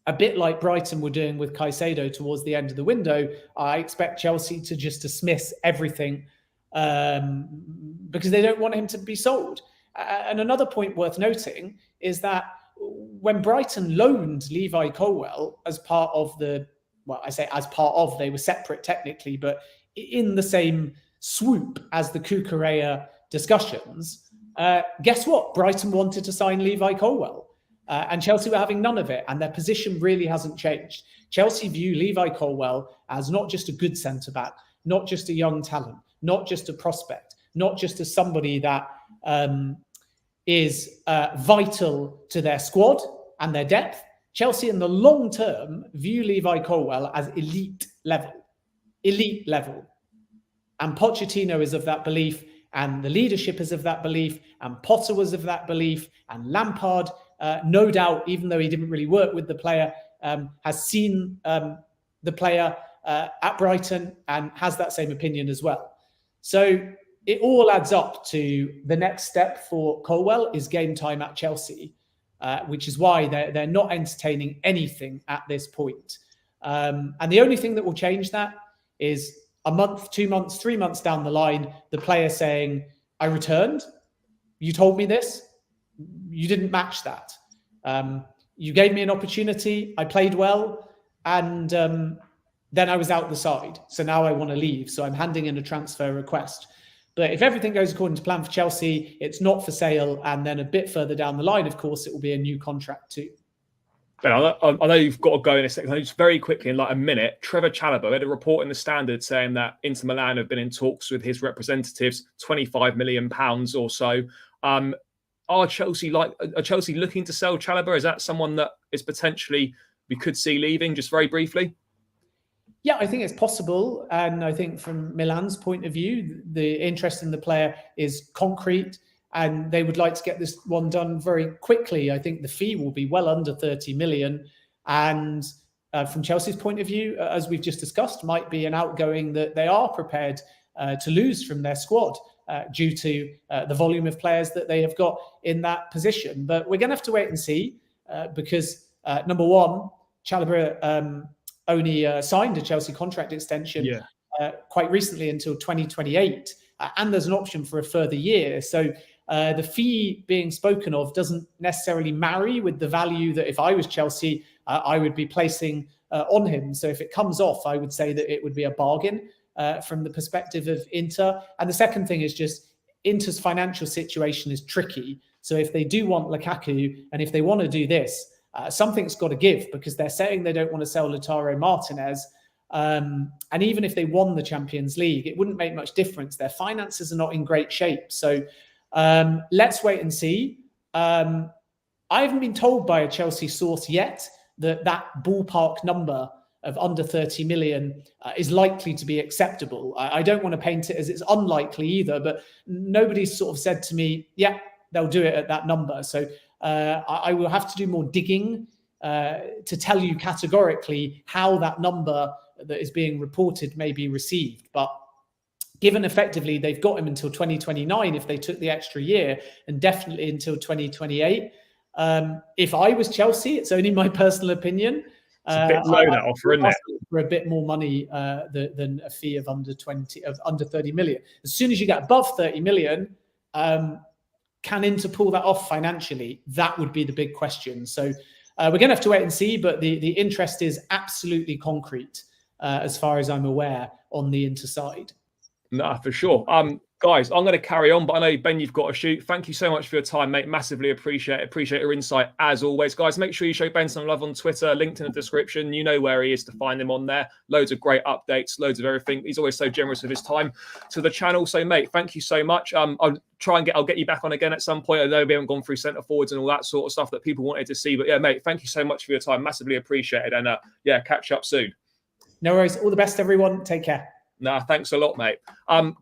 a bit like Brighton were doing with Caicedo towards the end of the window, I expect Chelsea to just dismiss everything because they don't want him to be sold. And another point worth noting is that when Brighton loaned Levi Colwill as part of the, well, I say as part of, they were separate technically, but in the same swoop as the Cucurella discussions, guess what? Brighton wanted to sign Levi Colwill. And Chelsea were having none of it, and their position really hasn't changed. Chelsea view Levi Colwill as not just a good centre-back, not just a young talent, not just a prospect, not just as somebody that is vital to their squad and their depth. Chelsea in the long term view Levi Colwill as elite level. And Pochettino is of that belief, and the leadership is of that belief, and Potter was of that belief, and Lampard, no doubt, even though he didn't really work with the player, has seen the player at Brighton and has that same opinion as well. So it all adds up to the next step for Colwill is game time at Chelsea, which is why they're not entertaining anything at this point. And the only thing that will change that is a month, 2 months, 3 months down the line, the player saying, I returned. You told me this. You didn't match that. You gave me an opportunity. I played well. And then I was out the side. So now I want to leave. So I'm handing in a transfer request. But if everything goes according to plan for Chelsea, it's not for sale. And then a bit further down the line, of course, it will be a new contract too. Ben, I know you've got to go in a second. Just very quickly, in like a minute, Trevor Chalobah had a report in the Standard saying that Inter Milan have been in talks with his representatives, £25 million or so. Are Chelsea looking to sell Chalobah? Is that someone that is potentially we could see leaving? Just very briefly. Yeah, I think it's possible. And I think from Milan's point of view, the interest in the player is concrete and they would like to get this one done very quickly. I think the fee will be well under 30 million. And from Chelsea's point of view, as we've just discussed, might be an outgoing that they are prepared to lose from their squad due to the volume of players that they have got in that position. But we're going to have to wait and see because, number one, Chalobah only signed a Chelsea contract extension quite recently until 2028. And there's an option for a further year. So the fee being spoken of doesn't necessarily marry with the value that if I was Chelsea, I would be placing on him. So if it comes off, I would say that it would be a bargain from the perspective of Inter. And the second thing is just Inter's financial situation is tricky. So if they do want Lukaku and if they want to do this, something's got to give because they're saying they don't want to sell Lautaro Martinez. And even if they won the Champions League, it wouldn't make much difference. Their finances are not in great shape. So let's wait and see. I haven't been told by a Chelsea source yet that ballpark number of under 30 million is likely to be acceptable. I don't want to paint it as it's unlikely either, but nobody's sort of said to me, yeah, they'll do it at that number. So I will have to do more digging to tell you categorically how that number that is being reported may be received. But given effectively they've got him until 2029 if they took the extra year, and definitely until 2028. If I was Chelsea, it's only my personal opinion. It's a bit low, that offer, isn't it? For a bit more money than a fee of under 30 million. As soon as you get above 30 million, can Inter pull that off financially? That would be the big question. So we're going to have to wait and see, but the interest is absolutely concrete, as far as I'm aware, on the Inter side. No, for sure. Guys, I'm going to carry on, but I know, Ben, you've got to shoot. Thank you so much for your time, mate. Massively appreciate it. Appreciate your insight, as always. Guys, make sure you show Ben some love on Twitter, linked in the description. You know where he is to find him on there. Loads of great updates, loads of everything. He's always so generous with his time to the channel. So, mate, thank you so much. I'll get you back on again at some point. I know we haven't gone through centre forwards and all that sort of stuff that people wanted to see. But, yeah, mate, thank you so much for your time. Massively appreciated. And, yeah, catch up soon. No worries. All the best, everyone. Take care. Nah, thanks a lot, mate.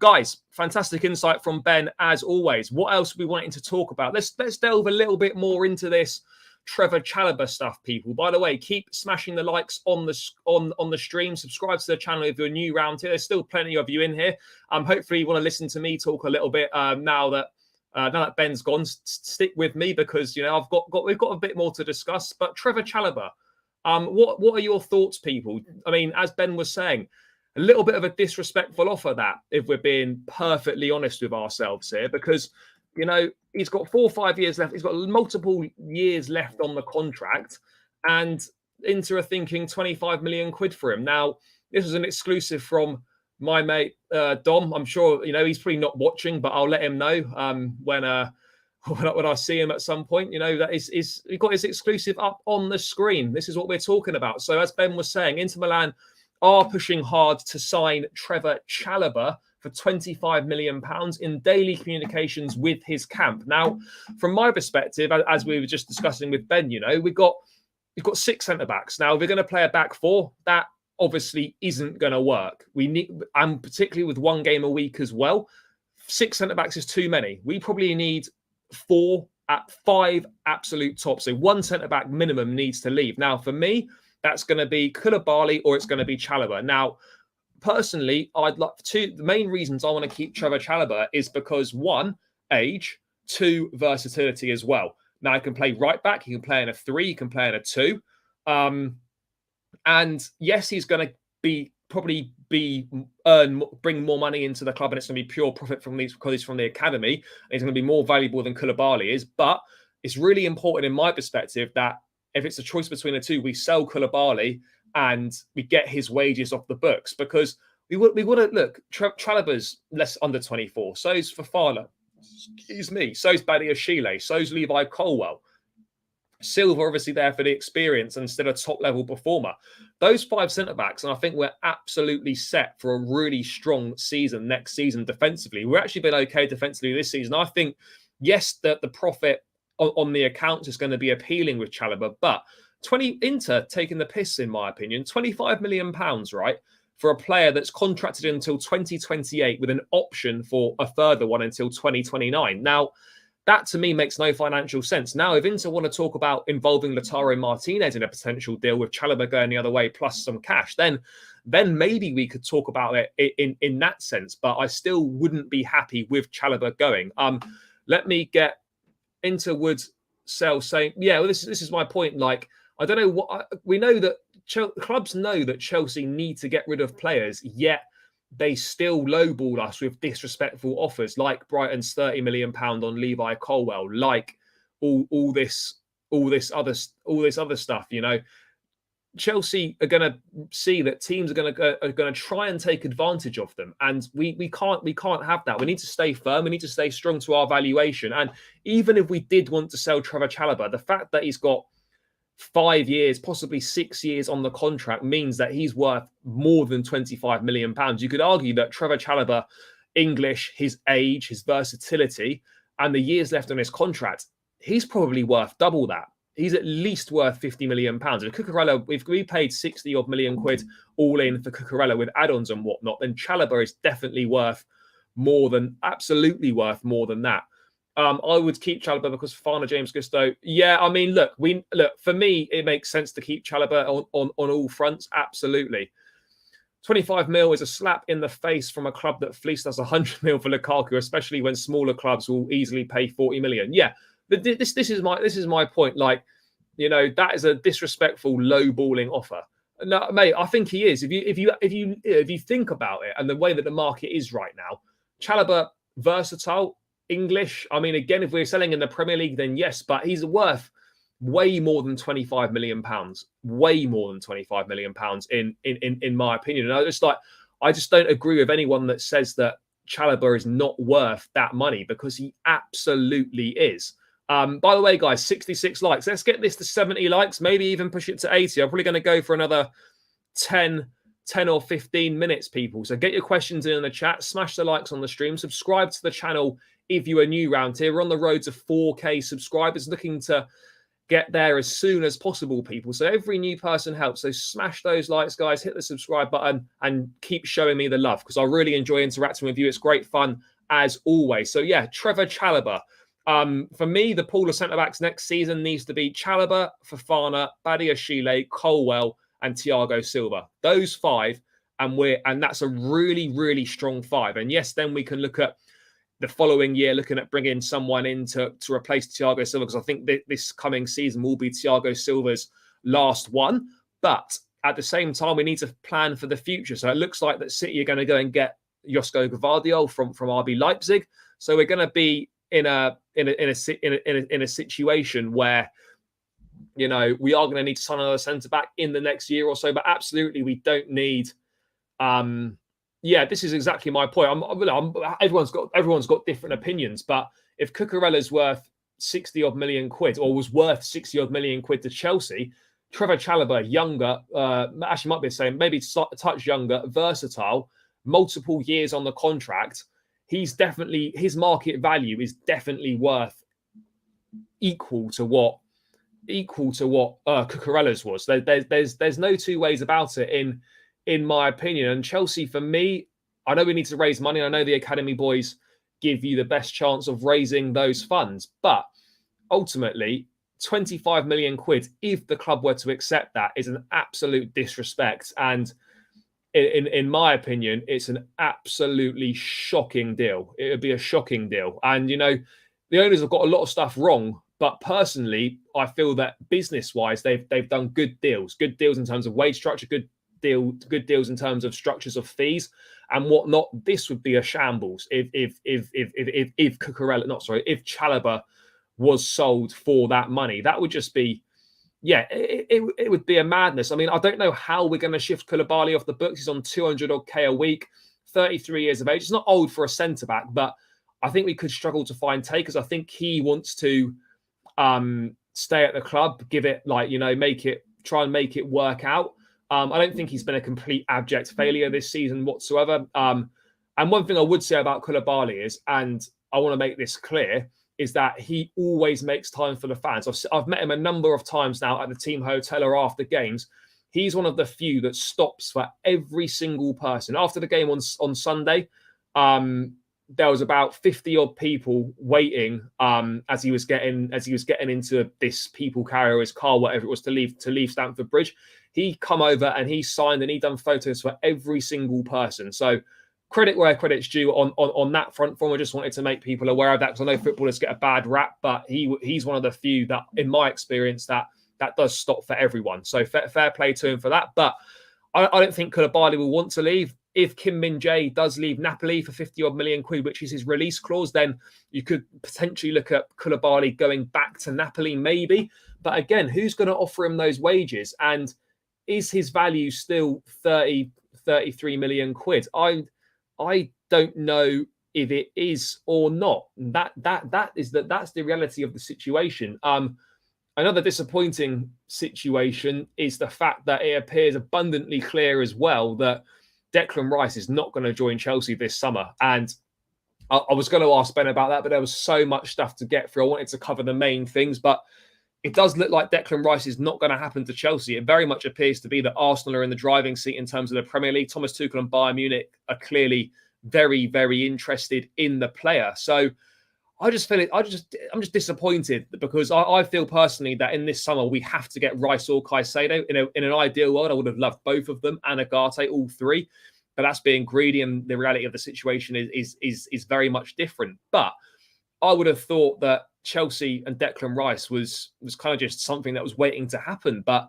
Guys, fantastic insight from Ben, as always. What else are we wanting to talk about? Let's delve a little bit more into this Trevor Chalobah stuff, people. By the way, keep smashing the likes on the stream. Subscribe to the channel if you're new around here. There's still plenty of you in here. Hopefully you want to listen to me talk a little bit now that Ben's gone. Stick with me because we've got a bit more to discuss. But Trevor Chalobah, what are your thoughts, people? I mean, as Ben was saying, a little bit of a disrespectful offer, that, if we're being perfectly honest with ourselves here, because, he's got 4 or 5 years left. He's got multiple years left on the contract, and Inter are thinking 25 million quid for him. Now, this was an exclusive from my mate, Dom. I'm sure, he's probably not watching, but I'll let him know when I see him at some point. That he got his exclusive up on the screen. This is what we're talking about. So, as Ben was saying, Inter Milan are pushing hard to sign Trevor Chalobah for £25 million in daily communications with his camp. Now, from my perspective, as we were just discussing with Ben, we've got 6 centre-backs. Now, if we're going to play a back 4, that obviously isn't going to work. We need, and particularly with 1 game a week as well, 6 centre-backs is too many. We probably need 4 at 5 absolute tops. So 1 centre-back minimum needs to leave. Now, for me, that's going to be Koulibaly or it's going to be Chalobah. Now, personally, the main reasons I want to keep Trevor Chalobah is because 1, age, 2, versatility as well. Now, he can play right back, he can play in a 3, he can play in a 2. And yes, he's going to bring more money into the club, and it's going to be pure profit from these because he's from the academy. And he's going to be more valuable than Koulibaly is. But it's really important, in my perspective, that if it's a choice between the 2, we sell Koulibaly and we get his wages off the books, because we want to look. Chalobah's less under 24. So's Fofana. Excuse me. So's Badiashile. So's Levi Colwell. Silva obviously there for the experience instead of top level performer. Those 5 centre backs, and I think we're absolutely set for a really strong season next season defensively. We've actually been okay defensively this season. I think yes, that the profit on the accounts is going to be appealing with Chalobah, but Inter taking the piss, in my opinion. £25 million, right, for a player that's contracted until 2028 with an option for a further one until 2029. Now, that to me makes no financial sense. Now, if Inter want to talk about involving Lautaro Martinez in a potential deal with Chalobah going the other way plus some cash, then maybe we could talk about it in that sense. But I still wouldn't be happy with Chalobah going. Let me get Inter would sell, saying, yeah, well, this is my point. Like, I don't know what we know that clubs know that Chelsea need to get rid of players, yet they still lowball us with disrespectful offers, like Brighton's £30 million on Levi Colwell, like all this other stuff. Chelsea are going to see that teams are going to try and take advantage of them, and we can't have that. We need to stay firm. We need to stay strong to our valuation. And even if we did want to sell Trevor Chalobah, the fact that he's got 5 years, possibly 6 years on the contract means that he's worth more than £25 million. You could argue that Trevor Chalobah, English, his age, his versatility, and the years left on his contract, he's probably worth double that. He's at least worth £50 million. If Cucurella, if we paid 60 odd million quid all in for Cucurella with add-ons and whatnot, then Chalobah is definitely absolutely worth more than that. I would keep Chalobah because Fofana, James Gusto. Yeah, I mean, look, for me, it makes sense to keep Chalobah on all fronts. Absolutely. 25 mil is a slap in the face from a club that fleeced us 100 mil for Lukaku, especially when smaller clubs will easily pay 40 million. Yeah, but this is my point. Like, you know, that is a disrespectful, low-balling offer. No, mate, I think he is. If you think about it and the way that the market is right now, Chalobah, versatile, English. I mean, again, if we're selling in the Premier League, then yes, but he's worth way more than 25 million pounds. Way more than 25 million pounds, in my opinion. And I just don't agree with anyone that says that Chalobah is not worth that money, because he absolutely is. By the way, guys, 66 likes. Let's get this to 70 likes, maybe even push it to 80. I'm probably going to go for another 10 or 15 minutes, people. So get your questions in the chat, smash the likes on the stream, subscribe to the channel if you are new around here. We're on the road to 4K subscribers, looking to get there as soon as possible, people. So every new person helps. So smash those likes, guys, hit the subscribe button and keep showing me the love, because I really enjoy interacting with you. It's great fun as always. So yeah, Trevor Chalobah. For me, the pool of centre-backs next season needs to be Chalobah, Fofana, Badiashile, Colwell, and Thiago Silva. Those five, and that's a really, really strong five. And yes, then we can look at the following year, looking at bringing someone in to replace Thiago Silva, because I think this coming season will be Thiago Silva's last one. But at the same time, we need to plan for the future. So it looks like that City are going to go and get Josko Gvardiol from RB Leipzig. So we're going to be in a situation where, you know, we are going to need to sign another centre back in the next year or so. But absolutely, we don't need. Yeah, this is exactly my point. Everyone's got different opinions, but if Cucurella's worth 60 odd million quid, or was worth 60 odd million quid to Chelsea, Trevor Chalobah, younger, actually might be the same, maybe a touch younger, versatile, multiple years on the contract. His market value is definitely worth equal to what Cucurella's was. There's no two ways about it in my opinion. And Chelsea, for me, I know we need to raise money. I know the academy boys give you the best chance of raising those funds, but ultimately 25 million quid, if the club were to accept that, is an absolute disrespect. And in my opinion, it's an absolutely shocking deal. It would be a shocking deal. And, you know, the owners have got a lot of stuff wrong, but personally, I feel that business-wise, they've done good deals in terms of wage structure, good deals in terms of structures of fees and whatnot. This would be a shambles if Chalobah was sold for that money. That would just be, yeah, it would be a madness. I mean, I don't know how we're going to shift Koulibaly off the books. He's on 200 odd K a week, 33 years of age. It's not old for a centre back, but I think we could struggle to find takers. I think he wants to stay at the club, give it, like, you know, try and make it work out. I don't think he's been a complete abject failure this season whatsoever. And one thing I would say about Koulibaly is, and I want to make this clear, is that he always makes time for the fans. I've met him a number of times now at the team hotel or after games. He's one of the few that stops for every single person. After the game on Sunday, there was about 50 odd people waiting as he was getting into this people carrier, his car, whatever it was, to leave Stamford Bridge. He come over and he signed and he done photos for every single person. So credit where credit's due on that front. I just wanted to make people aware of that, because I know footballers get a bad rap, but he's one of the few that, in my experience, that does stop for everyone. So fair play to him for that. But I don't think Koulibaly will want to leave. If Kim Min-jae does leave Napoli for 50 odd million quid, which is his release clause, then you could potentially look at Koulibaly going back to Napoli, maybe. But again, who's going to offer him those wages? And is his value still 33 million quid? I don't know if it is or not. That's the reality of the situation. Another disappointing situation is the fact that it appears abundantly clear as well that Declan Rice is not going to join Chelsea this summer. And I was going to ask Ben about that, but there was so much stuff to get through. I wanted to cover the main things, but it does look like Declan Rice is not going to happen to Chelsea. It very much appears to be that Arsenal are in the driving seat in terms of the Premier League. Thomas Tuchel and Bayern Munich are clearly very, very interested in the player. So I just feel it. I'm just disappointed because I feel personally that in this summer we have to get Rice or Caicedo. In an ideal world, I would have loved both of them and Ugarte, all three, but that's being greedy, and the reality of the situation is very much different. But I would have thought that Chelsea and Declan Rice was kind of just something that was waiting to happen, but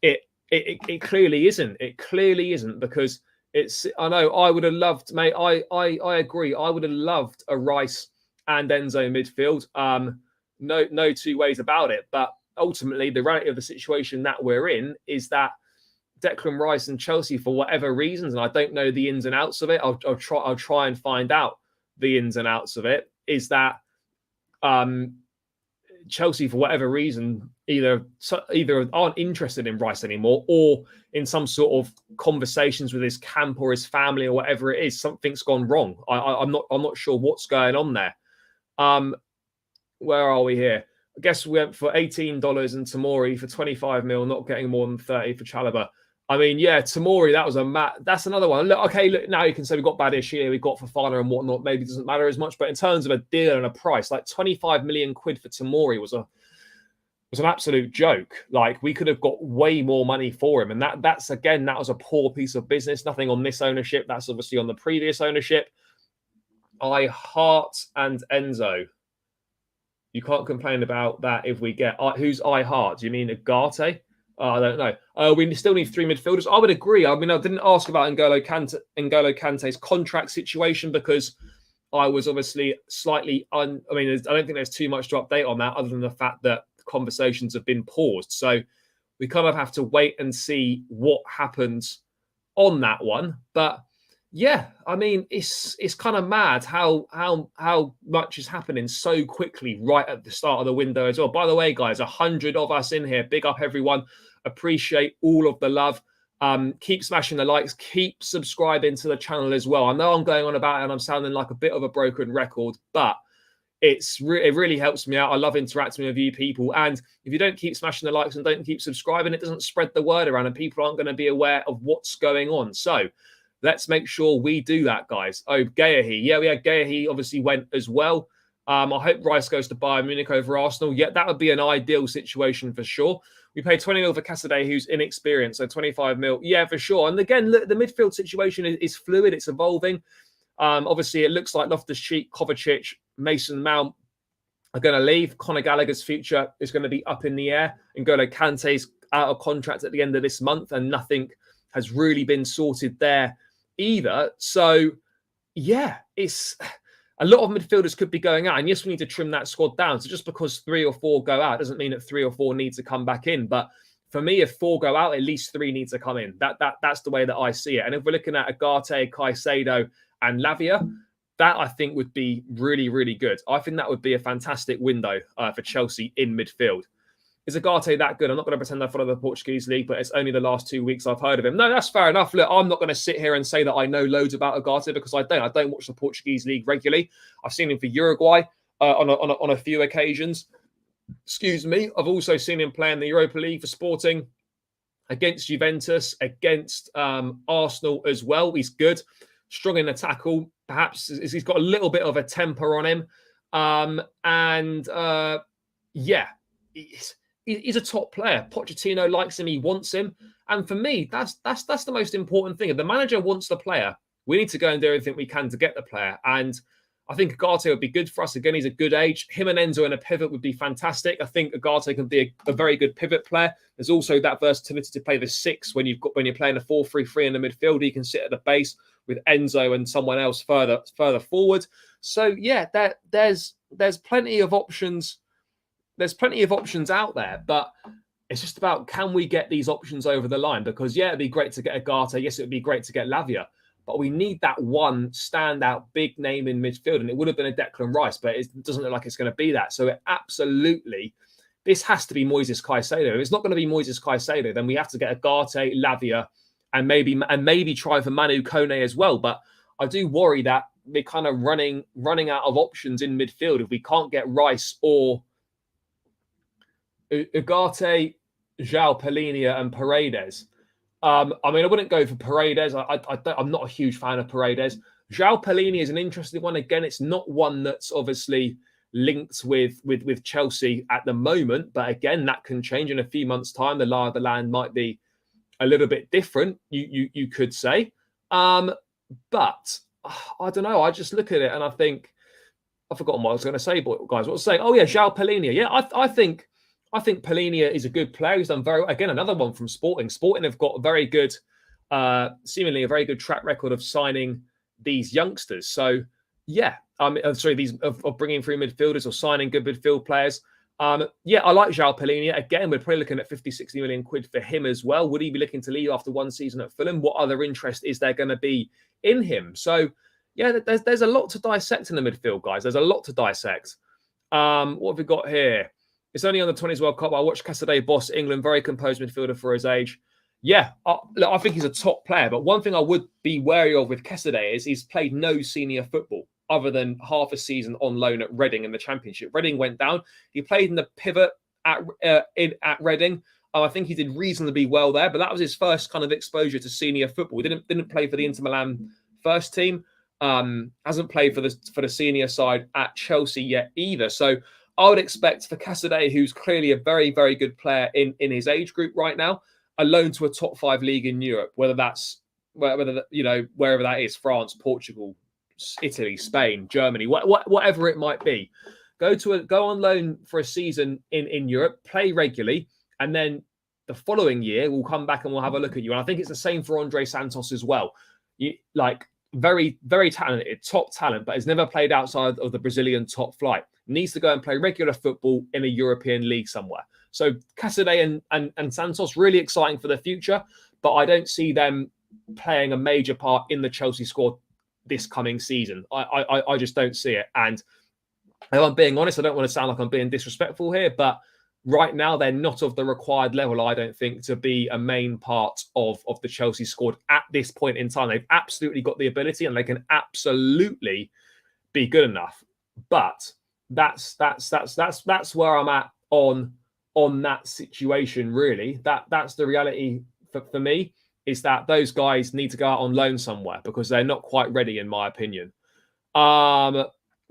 it clearly isn't. It clearly isn't because it's. I know I would have loved, mate. I agree. I would have loved a Rice and Enzo midfield. No two ways about it. But ultimately, the reality of the situation that we're in is that Declan Rice and Chelsea, for whatever reasons, and I don't know the ins and outs of it. I'll try and find out the ins and outs of it. Is that Chelsea, for whatever reason, either aren't interested in Rice anymore, or in some sort of conversations with his camp or his family or whatever it is, something's gone wrong. I'm not sure what's going on there. Where are we here? I guess we went for $18 and Tomori for 25 mil, not getting more than 30 for Chalobah. I mean, yeah, Tomori, that's another one. Look, okay, look, now you can say we've got Badiashile, we've got Fofana and whatnot. Maybe it doesn't matter as much, but in terms of a deal and a price, like 25 million quid for Tomori was an absolute joke. Like, we could have got way more money for him, and that was a poor piece of business. Nothing on this ownership. That's obviously on the previous ownership. I Heart and Enzo. You can't complain about that if we get... who's I Heart? Do you mean Ugarte? I don't know. We still need three midfielders. I would agree. I mean, I didn't ask about N'Golo Kante's contract situation because I was obviously slightly... I don't think there's too much to update on that other than the fact that conversations have been paused. So we kind of have to wait and see what happens on that one. But... yeah, I mean, it's kind of mad how much is happening so quickly right at the start of the window as well. By the way, guys, 100 of us in here. Big up, everyone. Appreciate all of the love. Keep smashing the likes. Keep subscribing to the channel as well. I know I'm going on about it and I'm sounding like a bit of a broken record, but it really helps me out. I love interacting with you people. And if you don't keep smashing the likes and don't keep subscribing, it doesn't spread the word around and people aren't going to be aware of what's going on. So let's make sure we do that, guys. Oh, Gayahi. Yeah, we had Gayahi obviously went as well. I hope Rice goes to Bayern Munich over Arsenal. Yeah, that would be an ideal situation for sure. We paid 20 mil for Casadei, who's inexperienced, so 25 mil. Yeah, for sure. And again, look, the midfield situation is fluid. It's evolving. Obviously, it looks like Loftus-Cheek, Kovacic, Mason Mount are going to leave. Conor Gallagher's future is going to be up in the air. N'Golo Kante's out of contract at the end of this month, and nothing has really been sorted there either. So, yeah, it's a lot of midfielders could be going out. And yes, we need to trim that squad down. So just because 3 or 4 go out doesn't mean that 3 or 4 need to come back in. But for me, if 4 go out, at least 3 need to come in. That's the way that I see it. And if we're looking at Ugarte, Caicedo, and Lavia, that I think would be really, really good. I think that would be a fantastic window for Chelsea in midfield. Is Ugarte that good? I'm not going to pretend I follow the Portuguese league, but it's only the last 2 weeks I've heard of him. No, that's fair enough. Look, I'm not going to sit here and say that I know loads about Ugarte because I don't. I don't watch the Portuguese league regularly. I've seen him for Uruguay on a few occasions. Excuse me. I've also seen him play in the Europa League for Sporting, against Juventus, against Arsenal as well. He's good, strong in the tackle. Perhaps he's got a little bit of a temper on him. Yeah, he's a top player. Pochettino likes him. He wants him. And for me, that's the most important thing. If the manager wants the player, we need to go and do everything we can to get the player. And I think Ugarte would be good for us. Again, he's a good age. Him and Enzo in a pivot would be fantastic. I think Ugarte can be a very good pivot player. There's also that versatility to play the 6 when you're playing a 4-3-3 in the midfield. He can sit at the base with Enzo and someone else further forward. So yeah, there's plenty of options. There's plenty of options out there, but it's just about, can we get these options over the line? Because yeah, it'd be great to get Ugarte. Yes, it would be great to get Lavia. But we need that one standout big name in midfield. And it would have been a Declan Rice, but it doesn't look like it's going to be that. So this has to be Moises Caicedo. If it's not going to be Moises Caicedo, then we have to get Ugarte, Lavia, and maybe try for Manu Kone as well. But I do worry that we're kind of running out of options in midfield if we can't get Rice or Ugarte, João Palhinha, and Paredes. I wouldn't go for Paredes. I'm not a huge fan of Paredes. João Palhinha is an interesting one. Again, it's not one that's obviously linked with Chelsea at the moment. But again, that can change in a few months' time. The lie of the land might be a little bit different, you could say. But I don't know. I just look at it and I think, I've forgotten what I was going to say, guys. What was I saying? Oh yeah, João Palhinha. Yeah, I think Palhinha is a good player. He's done very well. Again, another one from Sporting. Sporting have got a very good, seemingly a very good track record of signing these youngsters. So yeah, these of bringing through midfielders or signing good midfield players. Yeah, I like João Palhinha. Again, we're probably looking at 50, 60 million quid for him as well. Would he be looking to leave after one season at Fulham? What other interest is there going to be in him? So yeah, there's a lot to dissect in the midfield, guys. There's a lot to dissect. What have we got here? It's only on the 20s World Cup. I watched Casadei boss England, very composed midfielder for his age. Yeah, look, I think he's a top player. But one thing I would be wary of with Casadei is he's played no senior football other than half a season on loan at Reading in the Championship. Reading went down. He played in the pivot at Reading. I think he did reasonably well there, but that was his first kind of exposure to senior football. He didn't play for the Inter Milan first team. Hasn't played for the senior side at Chelsea yet either. So I would expect for Casadei, who's clearly a very, very good player in his age group right now, a loan to a top 5 league in Europe, whether wherever that is, France, Portugal, Italy, Spain, Germany, whatever it might be. Go on loan for a season in Europe, play regularly, and then the following year we'll come back and we'll have a look at you. And I think it's the same for Andre Santos as well. Very, very talented, top talent, but has never played outside of the Brazilian top flight. Needs to go and play regular football in a European league somewhere. So Casadei and Santos, really exciting for the future, but I don't see them playing a major part in the Chelsea squad this coming season. I just don't see it. And if I'm being honest, I don't want to sound like I'm being disrespectful here, but right now they're not of the required level, I don't think, to be a main part of the Chelsea squad at this point in time. They've absolutely got the ability and they can absolutely be good enough. But that's where I'm at on that situation, really. That's the reality for me, is that those guys need to go out on loan somewhere because they're not quite ready, in my opinion.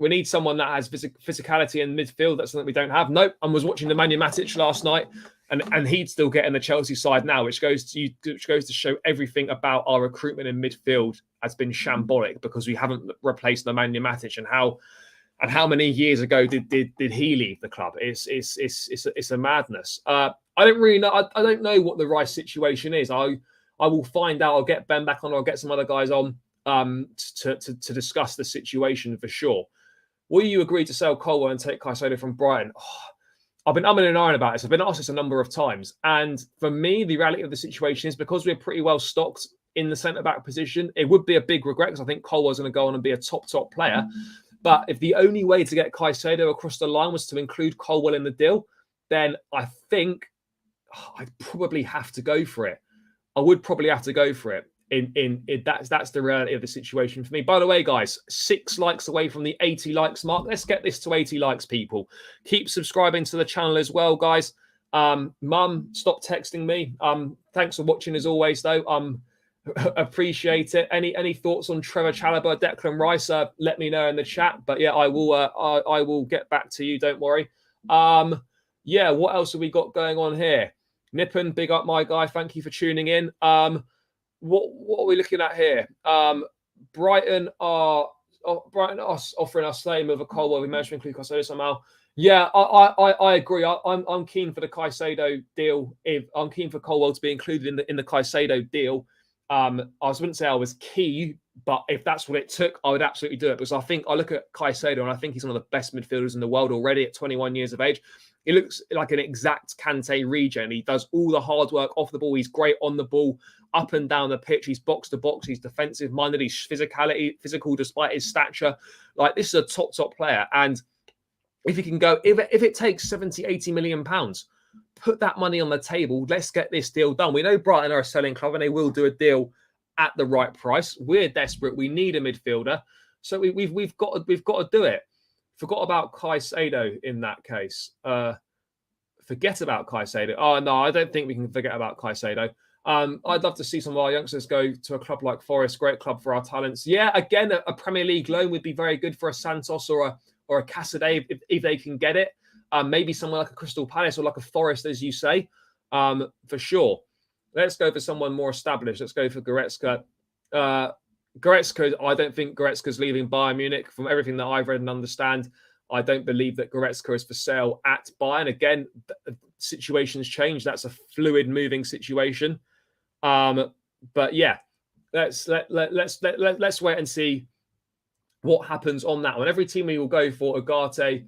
We need someone that has physicality in midfield. That's something we don't have. Nope. I was watching the Nemanja Matic last night, and he'd still get in the Chelsea side now, which goes to show everything about our recruitment in midfield has been shambolic because we haven't replaced Nemanja Matic. And how many years ago did he leave the club? It's a madness. I don't really know. I don't know what the Rice situation is. I will find out. I'll get Ben back on. I'll get some other guys on to discuss the situation for sure. Will you agree to sell Colwell and take Caicedo from Brighton? I've been umming and ahhing about this. I've been asked this a number of times. And for me, the reality of the situation is because we're pretty well stocked in the centre-back position, it would be a big regret because I think Colwell's going to go on and be a top player. But if the only way to get Caicedo across the line was to include Colwell in the deal, then I think I'd probably have to go for it. I would probably have to go for it. That's the reality of the situation for me. By the way, guys, 6 likes away from the 80 likes mark. Let's get this to 80 likes, people. Keep subscribing to the channel as well, guys. Mum, stop texting me. Thanks for watching as always, though. Appreciate it. Any thoughts on Trevor Chalobah, Declan Rice? Let me know in the chat. But yeah, I will get back to you. Don't worry. Yeah, what else have we got going on here? Nippon, big up my guy. Thank you for tuning in. What are we looking at here? Brighton are offering us same of a Colwell. We managed to include Caicedo somehow. Yeah, I agree. I'm keen for the Caicedo deal. I'm keen for Colwell to be included in the Caicedo deal. I wouldn't say I was key, but if that's what it took, I would absolutely do it because I look at Caicedo and I think he's one of the best midfielders in the world already at 21 years of age. He looks like an exact Kante regen. He does all the hard work off the ball. He's great on the ball, up and down the pitch. He's box to box. He's defensive minded. He's physical despite his stature. Like, this is a top player. And if he can go, if it takes 70, 80 million pounds, put that money on the table. Let's get this deal done. We know Brighton are a selling club and they will do a deal at the right price. We're desperate. We need a midfielder. So we've got to do it. Forgot about Caicedo in that case. Forget about Caicedo. Oh, no, I don't think we can forget about Caicedo. I'd love to see some of our youngsters go to a club like Forest. Great club for our talents. Yeah, again, a Premier League loan would be very good for a Santos or or a Casadei if they can get it. Maybe somewhere like a Crystal Palace or like a Forest, as you say, for sure. Let's go for someone more established. Let's go for Goretzka. Goretzka, I don't think Goretzka's leaving Bayern Munich. From everything that I've read and understand, I don't believe that Goretzka is for sale at Bayern. Again, situations change. That's a fluid, moving situation. But yeah, let's wait and see what happens on that one. Every team we will go for Ugarte,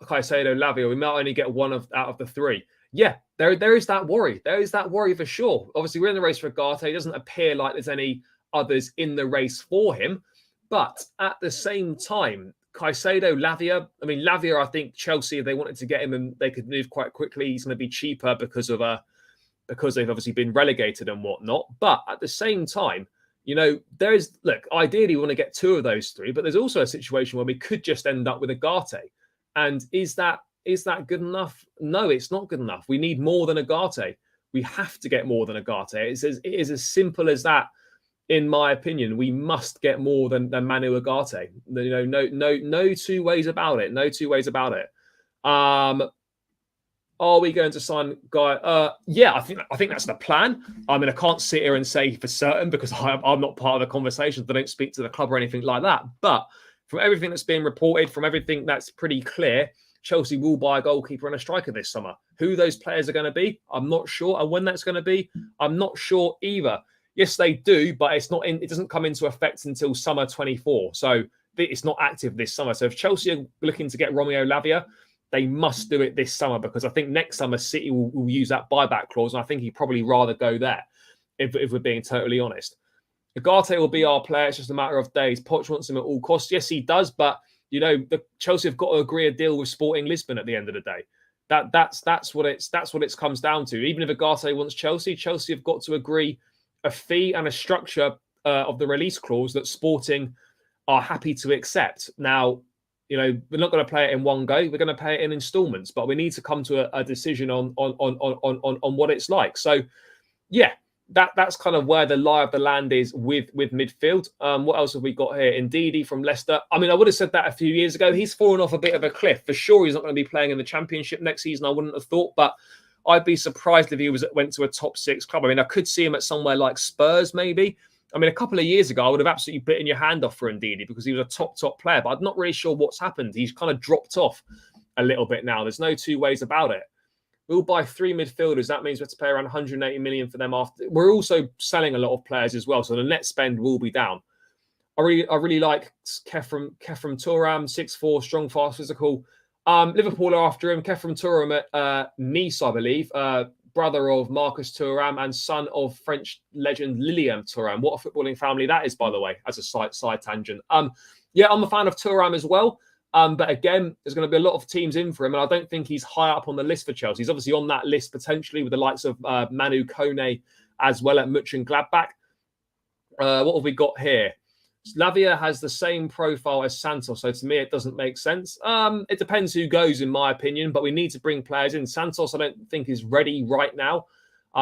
Caicedo, Lavia. We might only get one out of the three. Yeah, there is that worry. There is that worry for sure. Obviously, we're in the race for Ugarte. It doesn't appear like there's any others in the race for him. But at the same time, Caicedo, Lavia. I mean, Lavia, I think Chelsea, if they wanted to get him, and they could move quite quickly. He's going to be cheaper because they've obviously been relegated and whatnot. But at the same time, ideally we want to get two of those three, but there's also a situation where we could just end up with Ugarte. And is that good enough? No, it's not good enough. We need more than Ugarte. We have to get more than Ugarte. It is as simple as that. In my opinion, we must get more than Manu Ugarte. No two ways about it. No two ways about it. Are we going to sign Guy? Yeah, I think that's the plan. I mean, I can't sit here and say for certain because I'm not part of the conversations. I don't speak to the club or anything like that. But from everything that's being reported, from everything that's pretty clear, Chelsea will buy a goalkeeper and a striker this summer. Who those players are going to be, I'm not sure. And when that's going to be, I'm not sure either. Yes, they do, but it doesn't come into effect until summer 24. So it's not active this summer. So if Chelsea are looking to get Romeo Lavia, they must do it this summer because I think next summer City will use that buyback clause. And I think he'd probably rather go there if we're being totally honest. Ugarte will be our player. It's just a matter of days. Poch wants him at all costs. Yes, he does. But, the Chelsea have got to agree a deal with Sporting Lisbon at the end of the day. That's what it comes down to. Even if Ugarte wants Chelsea have got to agree a fee and a structure of the release clause that Sporting are happy to accept. Now, we're not going to play it in one go. We're going to pay it in installments, but we need to come to a decision on what it's like. So, yeah, that's kind of where the lie of the land is with midfield. What else have we got here? Ndidi from Leicester. I mean, I would have said that a few years ago. He's fallen off a bit of a cliff. For sure, he's not going to be playing in the Championship next season. I wouldn't have thought, but I'd be surprised if he went to a top six club. I mean, I could see him at somewhere like Spurs, maybe. I mean, a couple of years ago, I would have absolutely bitten your hand off for Ndidi because he was a top player, but I'm not really sure what's happened. He's kind of dropped off a little bit now. There's no two ways about it. We'll buy three midfielders. That means we have to pay around 180 million for them after. We're also selling a lot of players as well, so the net spend will be down. I really like Kefram Thuram, 6'4", strong, fast, physical. Liverpool are after him. Kefram Thuram at Nice, I believe. Brother of Marcus Thuram and son of French legend Lilian Thuram. What a footballing family that is, by the way, as a side tangent. Yeah, I'm a fan of Thuram as well. But again, there's going to be a lot of teams in for him, and I don't think he's high up on the list for Chelsea. He's obviously on that list potentially with the likes of Manu Kone as well at Mönchengladbach. What have we got here? Lavia has the same profile as Santos, so to me it doesn't make sense. It depends who goes, in my opinion, but we need to bring players in. Santos, I don't think is ready right now.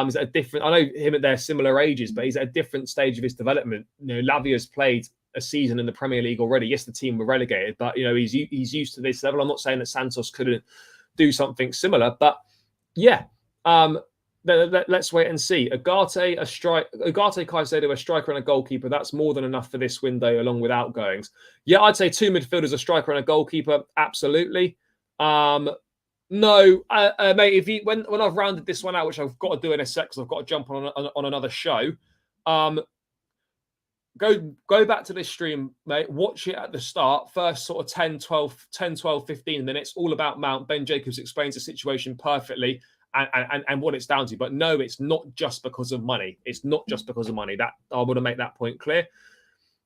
He's at a different. I know him at their similar ages, but he's at a different stage of his development. Lavia's played a season in the Premier League already. Yes, the team were relegated, but he's used to this level. I'm not saying that Santos couldn't do something similar, but yeah. Let's wait and see. Ugarte, Caicedo, a striker and a goalkeeper. That's more than enough for this window, along with outgoings. Yeah, I'd say two midfielders, a striker and a goalkeeper. Absolutely. No, mate. When I've rounded this one out, which I've got to do in a sec, because I've got to jump on another show. Go back to this stream, mate. Watch it at the start. First sort of 10, 12, 15 minutes. All about Mount. Ben Jacobs explains the situation perfectly. And what it's down to. But no, it's not just because of money. It's not just because of money. That I want to make that point clear.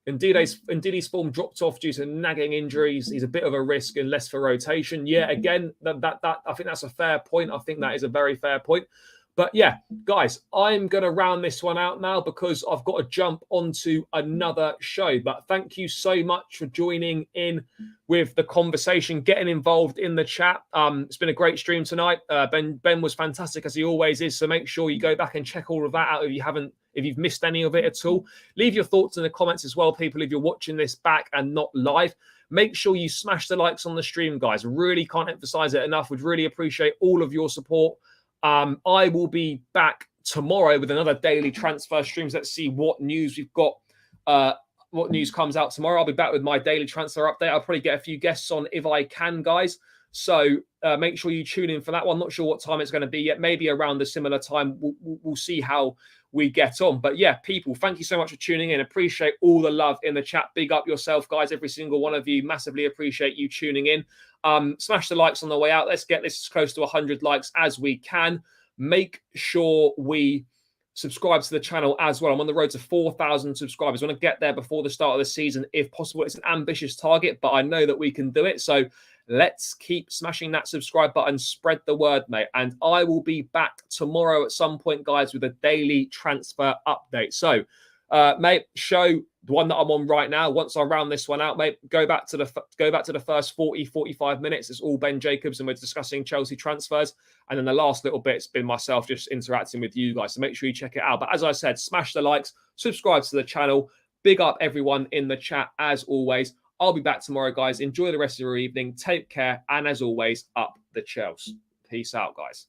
Ndidi's form dropped off due to nagging injuries. He's a bit of a risk and less for rotation. Yeah, again, that I think that's a fair point. I think that is a very fair point. But yeah, guys, I'm going to round this one out now because I've got to jump onto another show. But thank you so much for joining in with the conversation, getting involved in the chat. It's been a great stream tonight. Ben was fantastic, as he always is. So make sure you go back and check all of that out if you've missed any of it at all. Leave your thoughts in the comments as well, people, if you're watching this back and not live. Make sure you smash the likes on the stream, guys. Really can't emphasize it enough. Would really appreciate all of your support. I will be back tomorrow with another daily transfer streams. Let's see what news we've got. What news comes out tomorrow. I'll be back with my daily transfer update. I'll probably get a few guests on if I can, guys. So make sure you tune in for that one. Not sure what time it's going to be yet. Maybe around the similar time. We'll see how we get on. But yeah, people, thank you so much for tuning in. Appreciate all the love in the chat. Big up yourself, guys. Every single one of you. Massively appreciate you tuning in. Smash the likes on the way out. Let's get this as close to 100 likes as we can. Make sure we subscribe to the channel as well. I'm on the road to 4,000 subscribers. I want to get there before the start of the season if possible. It's an ambitious target, but I know that we can do it. So let's keep smashing that subscribe button. Spread the word, mate. And I will be back tomorrow at some point, guys, with a daily transfer update. So, mate, show the one that I'm on right now. Once I round this one out, mate, go back to the first 45 minutes. It's all Ben Jacobs and we're discussing Chelsea transfers. And then the last little bit's been myself just interacting with you guys. So make sure you check it out. But as I said, smash the likes, subscribe to the channel. Big up everyone in the chat as always. I'll be back tomorrow, guys. Enjoy the rest of your evening. Take care. And as always, up the Chelsea. Peace out, guys.